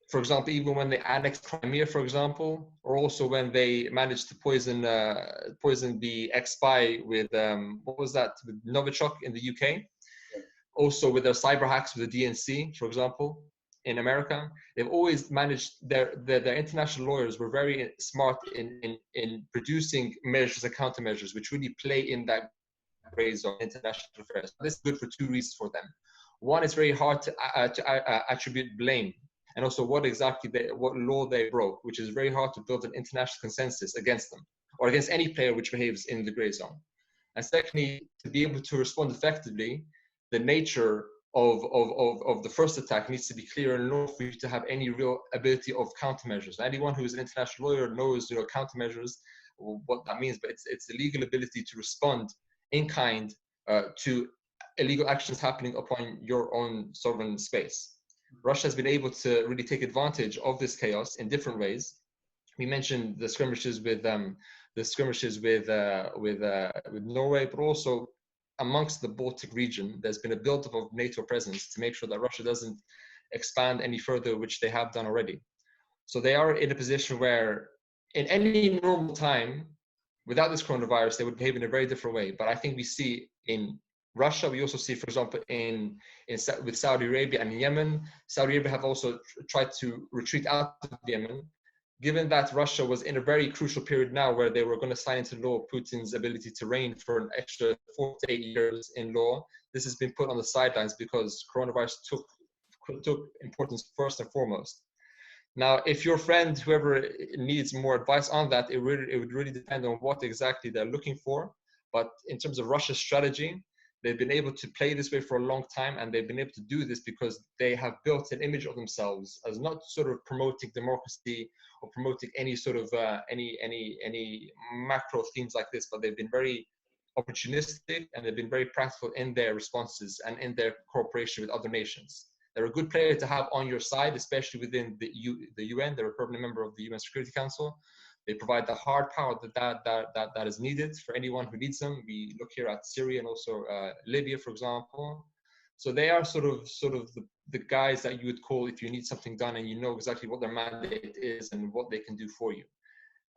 for example, even when they annexed Crimea, for example, or also when they managed to poison the ex-spy with, what was that, with Novichok in the UK? Also with their cyber hacks with the DNC, for example, in America, they've always managed, their international lawyers were very smart in producing measures and countermeasures, which really play in that gray zone international affairs. This is good for two reasons for them. One, it's very hard to attribute blame, and also what law they broke, which is very hard to build an international consensus against them or against any player which behaves in the gray zone. And secondly, to be able to respond effectively, the nature of the first attack needs to be clear in order for you to have any real ability of countermeasures. Anyone who is an international lawyer knows, countermeasures, what that means, but it's the legal ability to respond in kind to illegal actions happening upon your own sovereign space. Russia has been able to really take advantage of this chaos in different ways. We mentioned the skirmishes with Norway, but also amongst the Baltic region, there's been a buildup of NATO presence to make sure that Russia doesn't expand any further, which they have done already. So they are in a position where in any normal time, without this coronavirus, they would behave in a very different way. But I think we see in Russia, we also see, for example, with Saudi Arabia and Yemen. Saudi Arabia have also tried to retreat out of Yemen. Given that Russia was in a very crucial period now where they were going to sign into law Putin's ability to reign for an extra 4 to 8 years in law, this has been put on the sidelines because coronavirus took importance first and foremost. Now, if your friend, whoever needs more advice on that, it would really depend on what exactly they're looking for. But in terms of Russia's strategy, they've been able to play this way for a long time, and they've been able to do this because they have built an image of themselves as not sort of promoting democracy or promoting any sort of any macro themes like this, but they've been very opportunistic and they've been very practical in their responses and in their cooperation with other nations. They're a good player to have on your side, especially within the UN. They're a permanent member of the UN Security Council. They provide the hard power that is needed for anyone who needs them. We look here at Syria and also Libya, for example. So they are sort of the guys that you would call if you need something done and you know exactly what their mandate is and what they can do for you.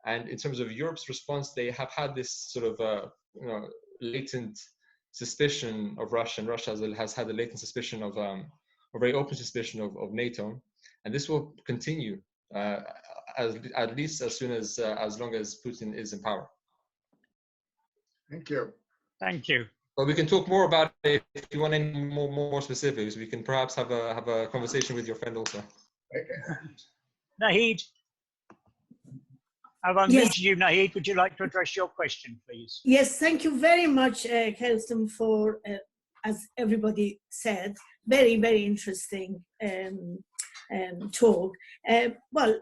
And in terms of Europe's response, they have had this sort of latent suspicion of Russia, and Russia has had a latent suspicion of a very open suspicion of NATO, and this will continue. At least as long as Putin is in power. Thank you. Thank you. But we can talk more about it if you want any more specifics. We can perhaps have a conversation with your friend also. Okay. Nahid, I've unmuted you, Nahid. Would you like to address your question, please? Yes, thank you very much, Kelston, for, as everybody said, very, very interesting talk. Well,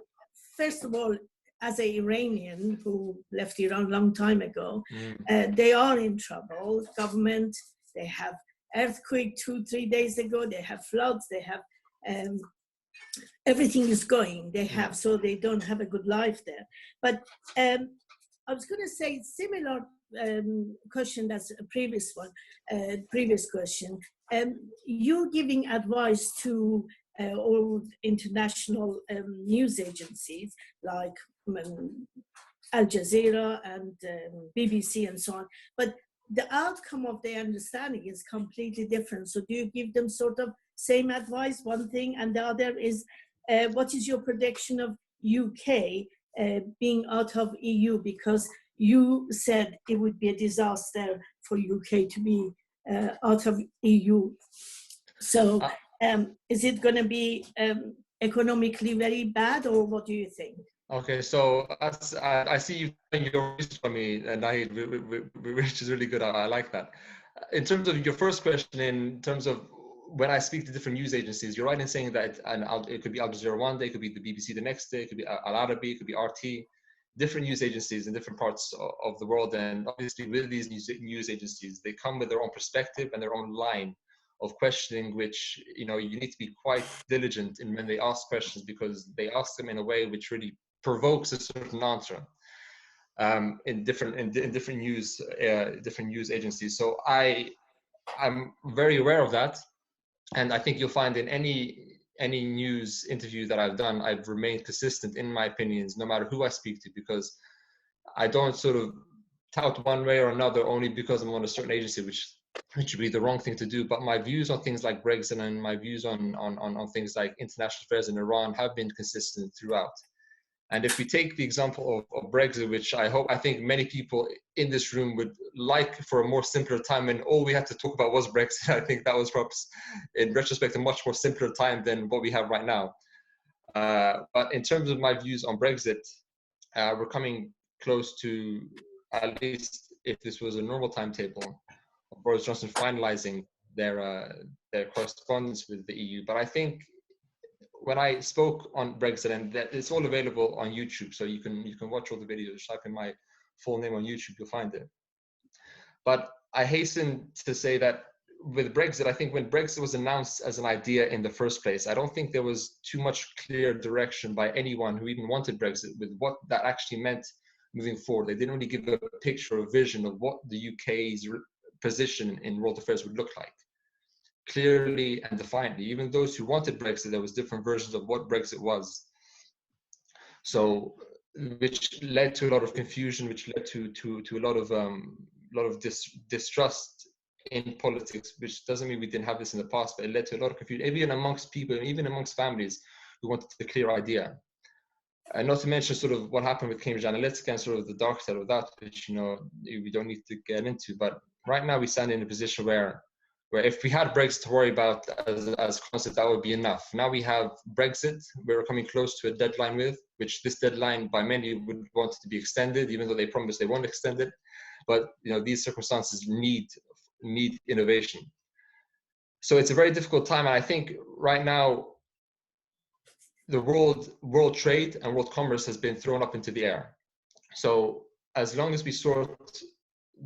first of all, as an Iranian who left Iran a long time ago, they are in trouble. Government, they have earthquake 2-3 days ago, they have floods, they have everything is going. They have, so they don't have a good life there. But I was going to say similar question as a previous one, previous question. You giving advice to all international news agencies like Al Jazeera and BBC and so on, but the outcome of their understanding is completely different. So do you give them sort of same advice, one thing, and the other is what is your prediction of UK being out of EU? Because you said it would be a disaster for UK to be out of EU. So is it going to be economically very bad, or what do you think? Okay, so I see you putting your research for me, Nahid, which is really good. I like that. In terms of your first question, in terms of when I speak to different news agencies, you're right in saying that it could be Al Jazeera one day, it could be the BBC the next day, it could be Al Arabi, it could be RT, different news agencies in different parts of the world. And obviously with these news agencies, they come with their own perspective and their own line of questioning, which, you know, you need to be quite diligent in when they ask questions, because they ask them in a way which really provokes a certain answer in different news agencies. So I'm very aware of that, and I think you'll find in any news interview that I've done, I've remained consistent in my opinions, no matter who I speak to, because I don't sort of tout one way or another only because I'm on a certain agency, which would be the wrong thing to do. But my views on things like Brexit and my views on things like international affairs in Iran have been consistent throughout. And if we take the example of Brexit, which I think many people in this room would like for a more simpler time, and all we had to talk about was Brexit, I think that was perhaps, in retrospect, a much more simpler time than what we have right now. But in terms of my views on Brexit, we're coming close to, at least if this was a normal timetable, Boris Johnson finalizing their correspondence with the EU. But I think when I spoke on Brexit, and that it's all available on YouTube, so you can watch all the videos. Type in my full name on YouTube, you'll find it. But I hasten to say that with Brexit, I think when Brexit was announced as an idea in the first place, I don't think there was too much clear direction by anyone who even wanted Brexit with what that actually meant moving forward. They didn't really give a picture or vision of what the UK's position in world affairs would look like, clearly and defiantly. Even those who wanted Brexit, there was different versions of what Brexit was. So, which led to a lot of confusion, which led to a lot of distrust in politics, which doesn't mean we didn't have this in the past, but it led to a lot of confusion, even amongst people, even amongst families who wanted a clear idea. And not to mention sort of what happened with Cambridge Analytica and sort of the dark side of that, which, you know, we don't need to get into. But right now we stand in a position where if we had Brexit to worry about as concept, that would be enough. Now we have Brexit, we're coming close to a deadline with, which this deadline by many would want to be extended, even though they promised they won't extend it. But, you know, these circumstances need innovation. So it's a very difficult time. And I think right now, the world trade and world commerce has been thrown up into the air. So as long as we sort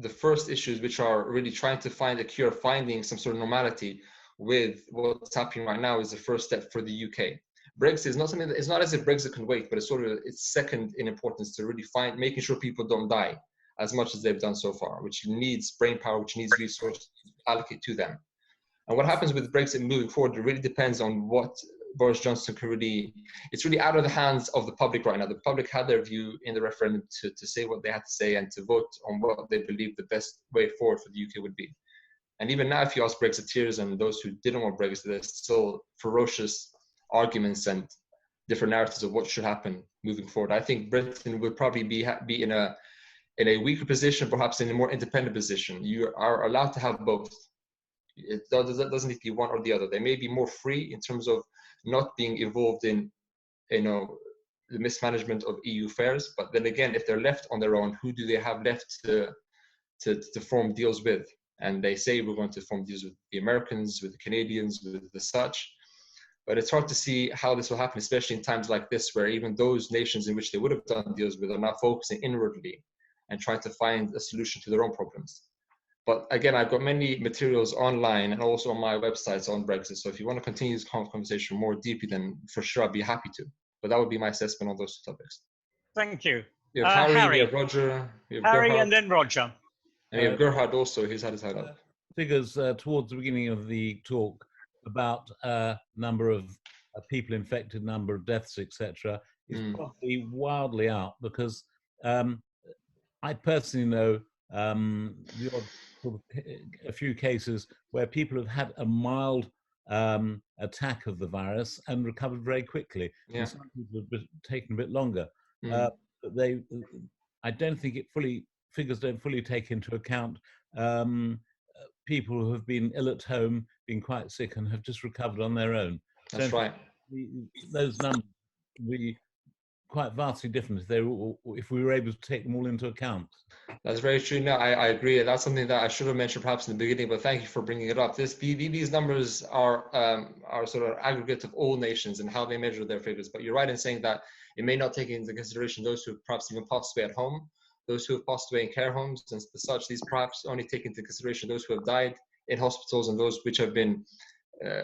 the first issues, which are really trying to find a cure, finding some sort of normality with what's happening right now, is the first step for the UK. Brexit is not something that, it's not as if Brexit can wait, but it's sort of, it's second in importance to really making sure people don't die as much as they've done so far, which needs brain power, which needs resources to allocate to them. And what happens with Brexit moving forward, it really depends on what Boris Johnson can really, it's really out of the hands of the public right now. The public had their view in the referendum to say what they had to say and to vote on what they believe the best way forward for the UK would be. And even now, if you ask Brexiteers and those who didn't want Brexit, there's still ferocious arguments and different narratives of what should happen moving forward. I think Britain would probably be in a weaker position, perhaps in a more independent position. You are allowed to have both. It doesn't need to be one or the other. They may be more free in terms of not being involved in, you know, the mismanagement of EU affairs. But then again, if they're left on their own, who do they have left to form deals with? And they say we're going to form deals with the Americans, with the Canadians, with the such. But it's hard to see how this will happen, especially in times like this, where even those nations in which they would have done deals with are now focusing inwardly and trying to find a solution to their own problems. But again, I've got many materials online and also on my websites on Brexit. So if you want to continue this conversation more deeply, then for sure I'd be happy to. But that would be my assessment on those two topics. Thank you. We have Harry, we have Roger, we have Gerhard, and then Roger. And we have Gerhard also, who's had his hand up. Figures towards the beginning of the talk about number of people infected, number of deaths, etc., is probably wildly out, because I personally know a few cases where people have had a mild attack of the virus and recovered very quickly. Yeah. And some people have taken a bit longer. Mm. But I don't think figures don't fully take into account people who have been ill at home, been quite sick, and have just recovered on their own. That's right. Those numbers would be quite vastly different if we were able to take them all into account. That's very true. No, I agree. That's something that I should have mentioned perhaps in the beginning, but thank you for bringing it up. These numbers are sort of aggregate of all nations and how they measure their figures. But you're right in saying that it may not take into consideration those who have perhaps even passed away at home, those who have passed away in care homes and such. These perhaps only take into consideration those who have died in hospitals and those which have been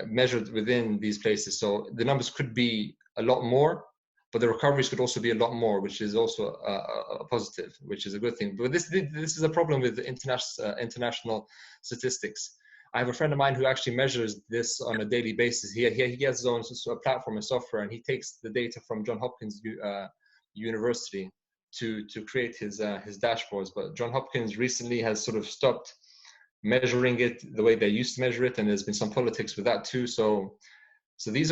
measured within these places. So the numbers could be a lot more, but the recoveries could also be a lot more, which is also a positive, which is a good thing. But this is a problem with international statistics. I have a friend of mine who actually measures this on a daily basis. He has his own platform and software, and he takes the data from Johns Hopkins University to create his dashboards. But Johns Hopkins recently has sort of stopped measuring it the way they used to measure it, and there's been some politics with that too. So these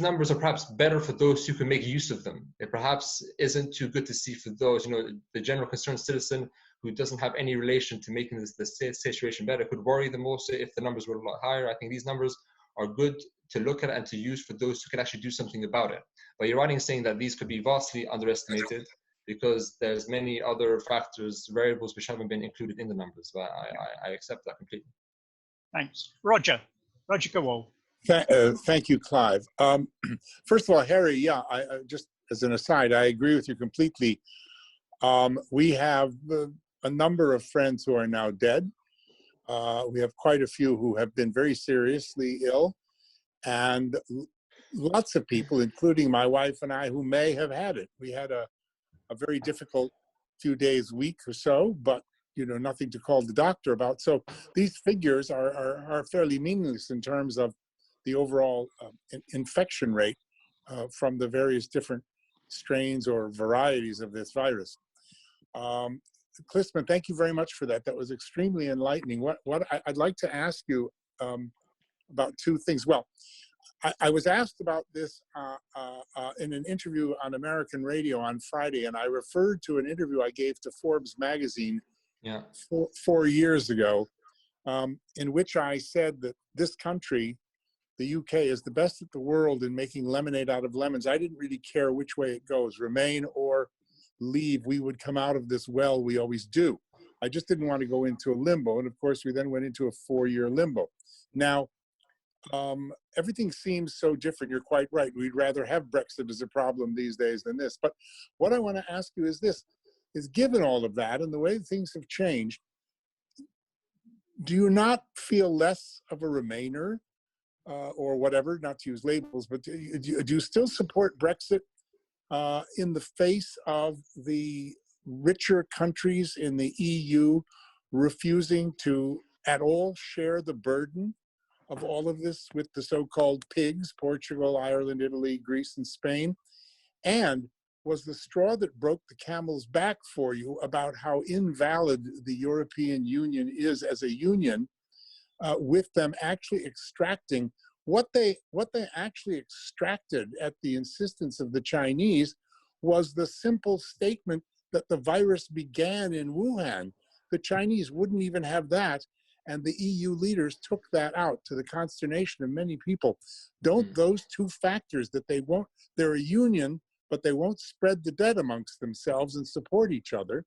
numbers are perhaps better for those who can make use of them. It perhaps isn't too good to see for those, the general concerned citizen who doesn't have any relation to making the situation better. It could worry them also if the numbers were a lot higher. I think these numbers are good to look at and to use for those who can actually do something about it. But you're right in saying that these could be vastly underestimated because there's many other factors, variables which haven't been included in the numbers. But I accept that completely. Thanks. Roger Gawal. Thank you, Clive. First of all, Harry, yeah, I just as an aside, I agree with you completely. We have a number of friends who are now dead. We have quite a few who have been very seriously ill, and lots of people, including my wife and I, who may have had it. We had a very difficult few days, week or so, but nothing to call the doctor about. So these figures are fairly meaningless in terms of the overall infection rate from the various different strains or varieties of this virus. Klisman, thank you very much for that. That was extremely enlightening. What I'd like to ask you about two things. Well, I was asked about this in an interview on American radio on Friday, and I referred to an interview I gave to Forbes magazine 4 years ago, in which I said that this country, the UK, is the best in the world in making lemonade out of lemons. I didn't really care which way it goes, remain or leave. We would come out of this well, we always do. I just didn't want to go into a limbo. And of course, we then went into a 4-year limbo. Now, everything seems so different. You're quite right. We'd rather have Brexit as a problem these days than this. But what I want to ask you is this, is given all of that and the way things have changed, do you not feel less of a Remainer or whatever, not to use labels, but do you still support Brexit in the face of the richer countries in the EU refusing to at all share the burden of all of this with the so-called pigs, Portugal, Ireland, Italy, Greece, and Spain? And was the straw that broke the camel's back for you about how invalid the European Union is as a union, with them actually extracting what they actually extracted at the insistence of the Chinese was the simple statement that the virus began in Wuhan. The Chinese wouldn't even have that, and the EU leaders took that out to the consternation of many people. Don't those two factors, that they're a union, but they won't spread the debt amongst themselves and support each other,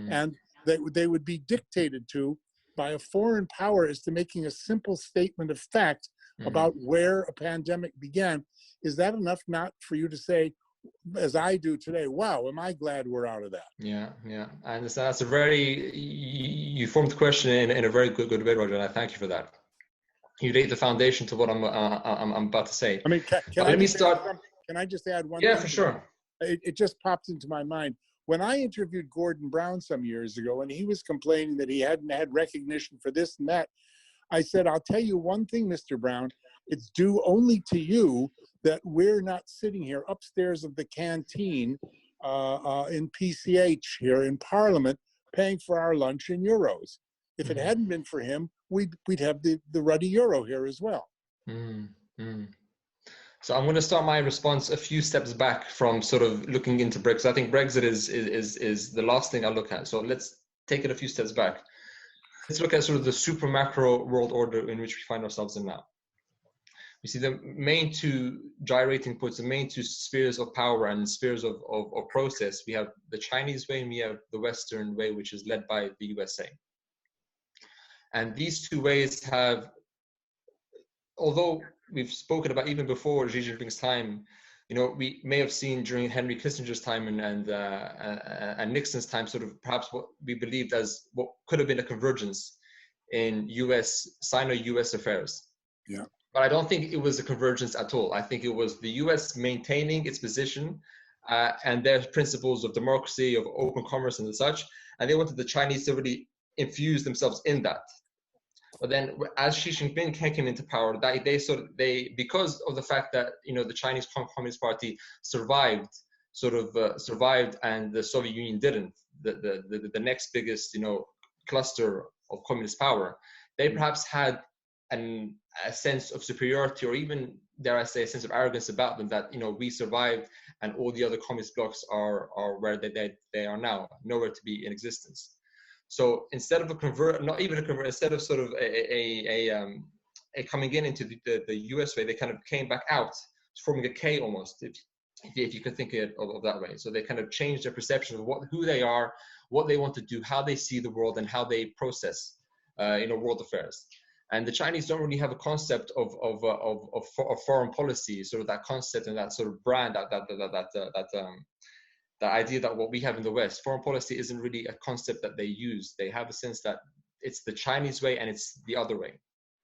and they would be dictated to by a foreign power as to making a simple statement of fact about where a pandemic began. Is that enough not for you to say, as I do today, wow, am I glad we're out of that? Yeah, I understand. That's a very, you formed the question in a very good way, Roger, and I thank you for that. You laid the foundation to what I'm about to say. I mean, let me start. Can I just add one thing? Yeah, for sure. It just popped into my mind. When I interviewed Gordon Brown some years ago, and he was complaining that he hadn't had recognition for this and that, I said, I'll tell you one thing, Mr. Brown, it's due only to you that we're not sitting here upstairs of the canteen in PCH here in Parliament paying for our lunch in euros. If it hadn't been for him, we'd have the ruddy euro here as well. So I'm going to start my response a few steps back from sort of looking into Brexit. I think Brexit is the last thing I look at. So let's take it a few steps back. Let's look at sort of the super macro world order in which we find ourselves in now. We see the main two gyrating points, the main two spheres of power and spheres of process. We have the Chinese way and we have the Western way, which is led by the USA. And these two ways have, although we've spoken about even before Xi Jinping's time, you know, we may have seen during Henry Kissinger's time and Nixon's time, sort of perhaps what we believed as what could have been a convergence in Sino-US affairs. Yeah. But I don't think it was a convergence at all. I think it was the US maintaining its position and their principles of democracy, of open commerce and such, and they wanted the Chinese to really infuse themselves in that. But then, as Xi Jinping came into power, they because of the fact that, you know, the Chinese Communist Party survived, and the Soviet Union didn't. The next biggest, you know, cluster of communist power, they perhaps had a sense of superiority, or even, dare I say, a sense of arrogance about them, that, you know, we survived and all the other communist blocs are where they are now, nowhere to be in existence. So instead of instead of sort of a coming into the US way, they kind of came back out, forming a K almost, if you could think of that way. So they kind of changed their perception of who they are, what they want to do, how they see the world, and how they process, world affairs. And the Chinese don't really have a concept of foreign policy, sort of that concept and that sort of brand, the idea that what we have in the West, foreign policy isn't really a concept that they use. They have a sense that it's the Chinese way and it's the other way,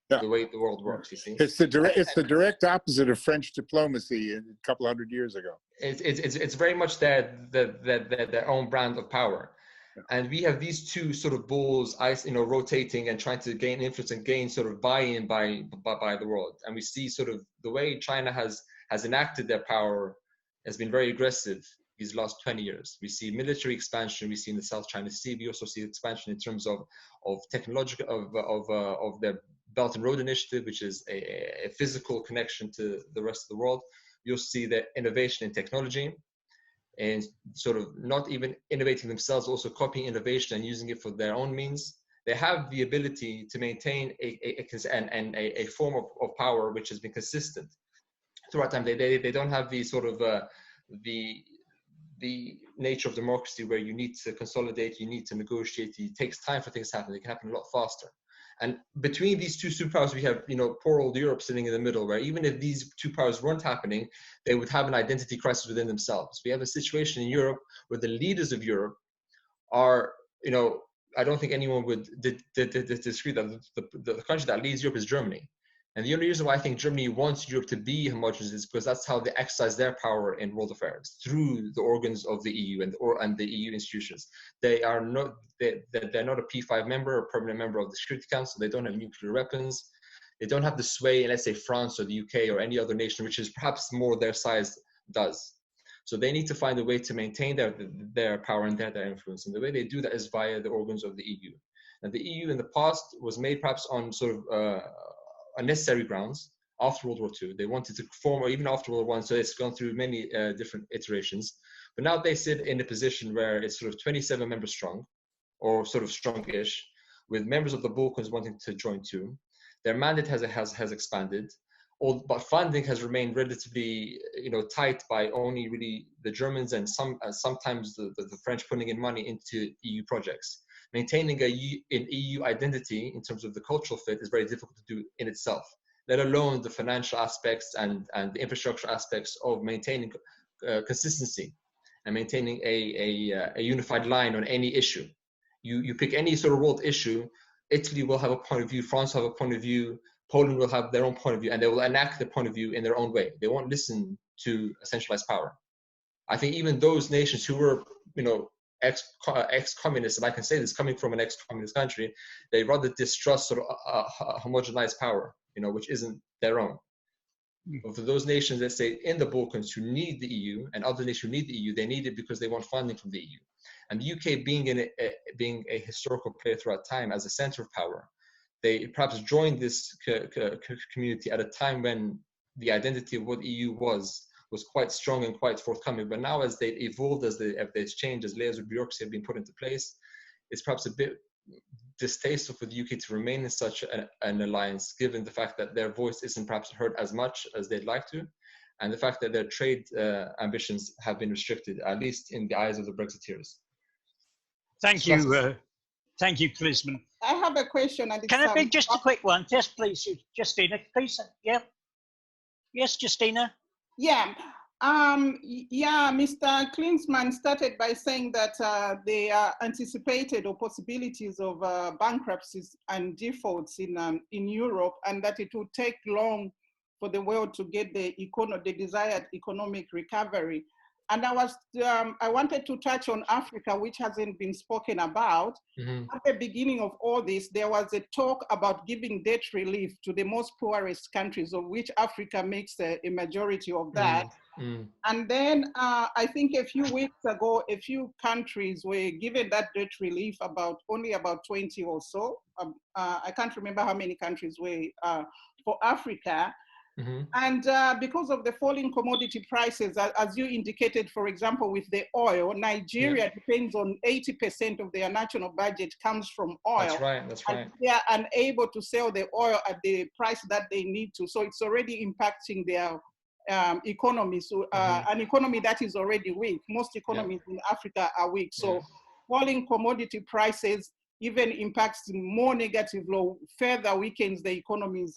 the way the world works, you see. It's the direct opposite of French diplomacy a couple hundred years ago. It's very much their own brand of power. Yeah. And we have these two sort of bulls, rotating and trying to gain influence and gain sort of buy-in by the world. And we see sort of the way China has enacted their power has been very aggressive these last 20 years. We see military expansion. We see in the South China Sea. We also see expansion in terms of technological, of their Belt and Road Initiative, which is a physical connection to the rest of the world. We also see the innovation in technology, and sort of not even innovating themselves, also copying innovation and using it for their own means. They have the ability to maintain a form of power which has been consistent throughout time. They don't have the sort of the nature of democracy where you need to consolidate, you need to negotiate, it takes time for things to happen. They can happen a lot faster. And between these two superpowers, we have, poor old Europe sitting in the middle, where even if these two powers weren't happening, they would have an identity crisis within themselves. We have a situation in Europe where the leaders of Europe are, I don't think anyone would disagree that the country that leads Europe is Germany. And the only reason why I think Germany wants Europe to be homogeneous is because that's how they exercise their power in world affairs, through the organs of the EU and the EU institutions. They are not they're not a P5 member or permanent member of the Security Council. They don't have nuclear weapons. They don't have the sway in, let's say, France or the UK or any other nation, which is perhaps more their size does. So they need to find a way to maintain their power and their influence. And the way they do that is via the organs of the EU. And the EU in the past was made perhaps on sort of unnecessary grounds. After World War II, they wanted to form, or even after World War I, so it's gone through many different iterations. But now they sit in a position where it's sort of 27 members strong, or sort of strong-ish, with members of the Balkans wanting to join too. Their mandate has expanded, but funding has remained relatively tight by only really the Germans and sometimes the French putting in money into EU projects. Maintaining an EU identity in terms of the cultural fit is very difficult to do in itself, let alone the financial aspects and the infrastructure aspects of maintaining consistency and maintaining a unified line on any issue. You pick any sort of world issue, Italy will have a point of view, France will have a point of view, Poland will have their own point of view, and they will enact their point of view in their own way. They won't listen to a centralized power. I think even those nations who were, ex-communist, if I can say this, coming from an ex-communist country, they rather distrust sort of a homogenized power, which isn't their own. But for those nations, let's say in the Balkans, who need the EU, and other nations who need the EU, they need it because they want funding from the EU. And the UK being a historical player throughout time as a center of power, they perhaps joined this community at a time when the identity of what EU was quite strong and quite forthcoming. But now, as they've evolved, as they've changed, as layers of bureaucracy have been put into place, it's perhaps a bit distasteful for the UK to remain in such an alliance, given the fact that their voice isn't perhaps heard as much as they'd like to, and the fact that their trade ambitions have been restricted, at least in the eyes of the Brexiteers. Thank you. Thank you, Klisman. I have a question. And can I make just a quick one? Yes, please, Justina. Please. Yeah. Yes, Justina. Yeah. Mr. Klisman started by saying that there are anticipated or possibilities of bankruptcies and defaults in Europe, and that it would take long for the world to get the desired economic recovery. And I wanted to touch on Africa, which hasn't been spoken about. Mm-hmm. At the beginning of all this, there was a talk about giving debt relief to the most poorest countries, of which Africa makes a majority of that. Mm-hmm. And then I think a few weeks ago, a few countries were given that debt relief, only about 20 or so. I can't remember how many countries were for Africa. Mm-hmm. And because of the falling commodity prices, as you indicated, for example, with the oil, Nigeria depends on 80% of their national budget comes from oil. That's right, that's right. And they are unable to sell the oil at the price that they need to. So it's already impacting their economy. So an economy that is already weak. Most economies in Africa are weak. So falling commodity prices even impacts more negatively, further weakens the economies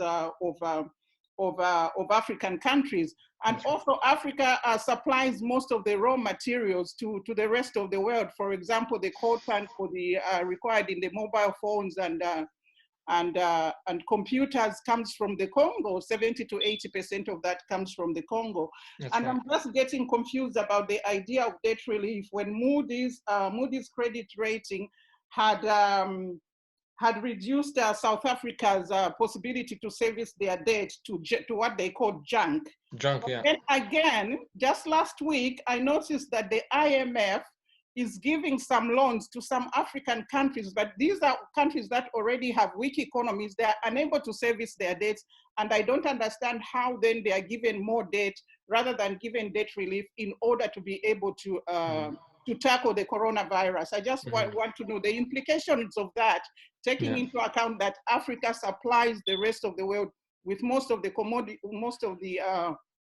of African countries. And also Africa supplies most of the raw materials to the rest of the world. For example, the coltan for the required in the mobile phones and computers comes from the Congo. 70 to 80% of that comes from the Congo. That's and right. I'm just getting confused about the idea of debt relief when Moody's credit rating had reduced South Africa's possibility to service their debt to what they call junk. Junk, yeah. And again, just last week, I noticed that the IMF is giving some loans to some African countries, but these are countries that already have weak economies. They are unable to service their debts, and I don't understand how then they are given more debt rather than given debt relief in order to be able to tackle the coronavirus. I just want to know the implications of that, taking into account that Africa supplies the rest of the world with most of the commodity, most of the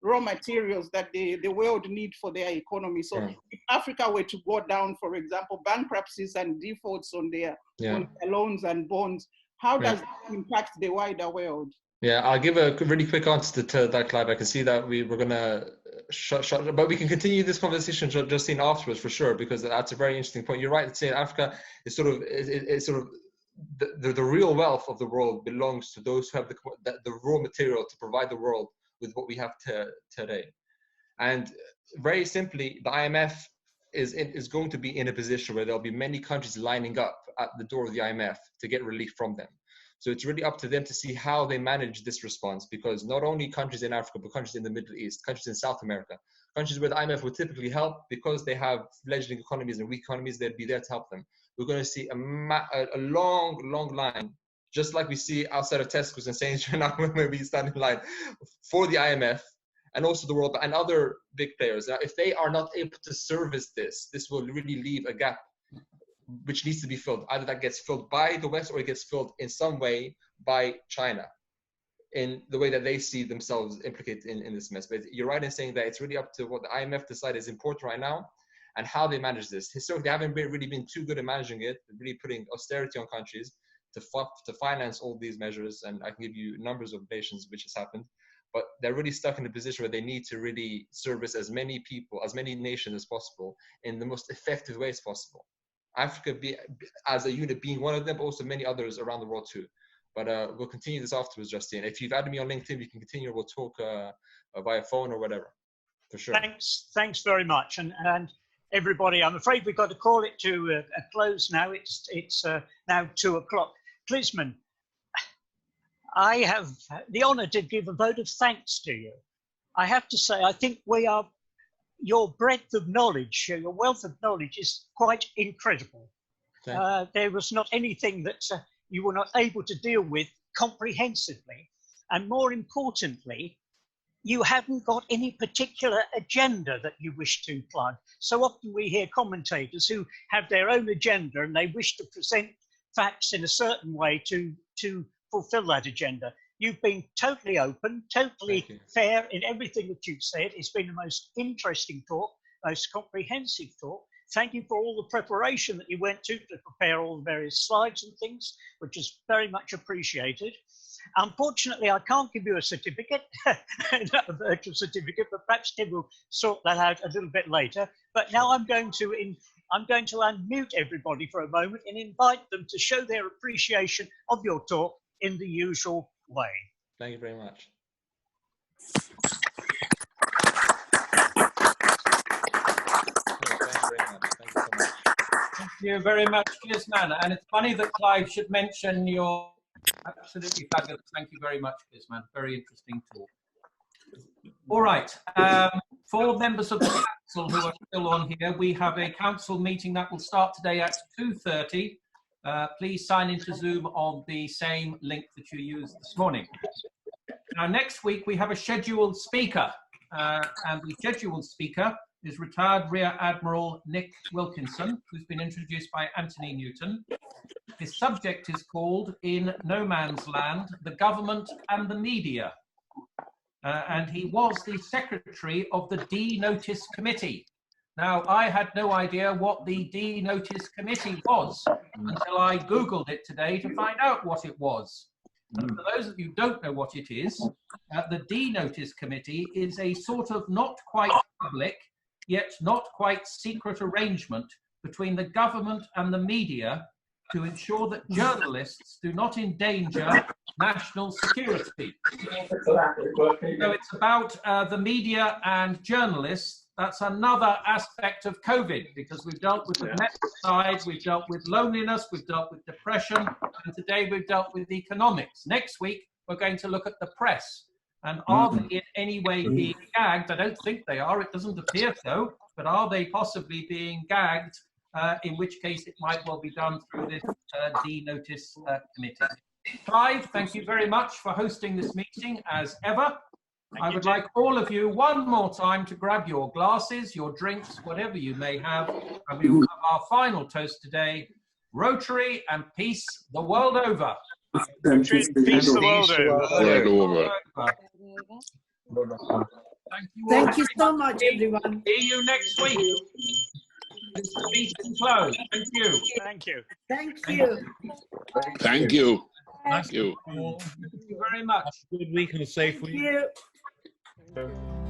raw materials that the world need for their economy. So if Africa were to go down, for example, bankruptcies and defaults on their loans and bonds, how does that impact the wider world? Yeah, I'll give a really quick answer to that, Clive. I can see that we're going to shut, but we can continue this conversation, Justine, afterwards for sure, because that's a very interesting point. You're right in saying Africa is sort of the real wealth of the world belongs to those who have the raw material to provide the world with what we have today. And very simply, the IMF is going to be in a position where there'll be many countries lining up at the door of the IMF to get relief from them. So it's really up to them to see how they manage this response, because not only countries in Africa, but countries in the Middle East, countries in South America, countries where the IMF would typically help because they have fledgling economies and weak economies, they'd be there to help them. We're going to see a long line, just like we see outside of Tesco's and Sainsbury's now when we stand in line for the IMF and also the World Bank and other big players. Now, if they are not able to service this will really leave a gap which needs to be filled. Either that gets filled by the West or it gets filled in some way by China in the way that they see themselves implicated in this mess. But you're right in saying that it's really up to what the IMF decide is important right now and how they manage this. Historically, they haven't really been too good at managing it, really putting austerity on countries to finance all these measures. And I can give you numbers of nations which has happened. But they're really stuck in a position where they need to really service as many people, as many nations as possible in the most effective ways possible. Africa as a unit being one of them, but also many others around the world too. But we'll continue this afterwards, Justine. If you've added me on LinkedIn, we can continue. We'll talk via phone or whatever, for sure. Thanks very much. And everybody, I'm afraid we've got to call it to a close now. It's now 2 o'clock. Klisman, I have the honor to give a vote of thanks to you. I have to say, I think your breadth of knowledge, your wealth of knowledge is quite incredible. There was not anything that you were not able to deal with comprehensively. And more importantly, you haven't got any particular agenda that you wish to plug. So often we hear commentators who have their own agenda and they wish to present facts in a certain way to fulfill that agenda. You've been totally open, totally fair in everything that you've said. It's been the most interesting talk, most comprehensive talk. Thank you for all the preparation that you went to prepare all the various slides and things, which is very much appreciated. Unfortunately, I can't give you a certificate, a virtual certificate, but perhaps Tim will sort that out a little bit later. But now I'm going to unmute everybody for a moment and invite them to show their appreciation of your talk in the usual way. Thank you very much. Thank you very much, Klisman. And it's funny that Clive should mention your absolutely fabulous. Thank you very much, Klisman. Very interesting talk. All right. For members of the council who are still on here, we have a council meeting that will start today at 2:30. Please sign into Zoom on the same link that you used this morning. Now, next week, we have a scheduled speaker. And the scheduled speaker is retired Rear Admiral Nick Wilkinson, who's been introduced by Anthony Newton. His subject is called In No Man's Land, the Government and the Media. And he was the secretary of the D-Notice Committee. Now, I had no idea what the D-Notice Committee was until I Googled it today to find out what it was. And for those of you who don't know what it is, the D-Notice Committee is a sort of not quite public, yet not quite secret arrangement between the government and the media to ensure that journalists do not endanger national security. So it's about the media and journalists. That's another aspect of COVID, because we've dealt with the medical side, we've dealt with loneliness, we've dealt with depression, and today we've dealt with economics. Next week, we're going to look at the press. And are they in any way being gagged? I don't think they are. It doesn't appear so. But are they possibly being gagged? In which case, it might well be done through this D-Notice Committee. Clive, thank you very much for hosting this meeting, as ever. I would like all of you one more time to grab your glasses, your drinks, whatever you may have. And we will have our final toast today: Rotary and peace the world over. Peace the world over. Thank you so much, everyone. See you next week. This meeting closed. Thank you. Thank you. Thank you. Thank you. Thank you very much. Good week and a safe week. Thank you.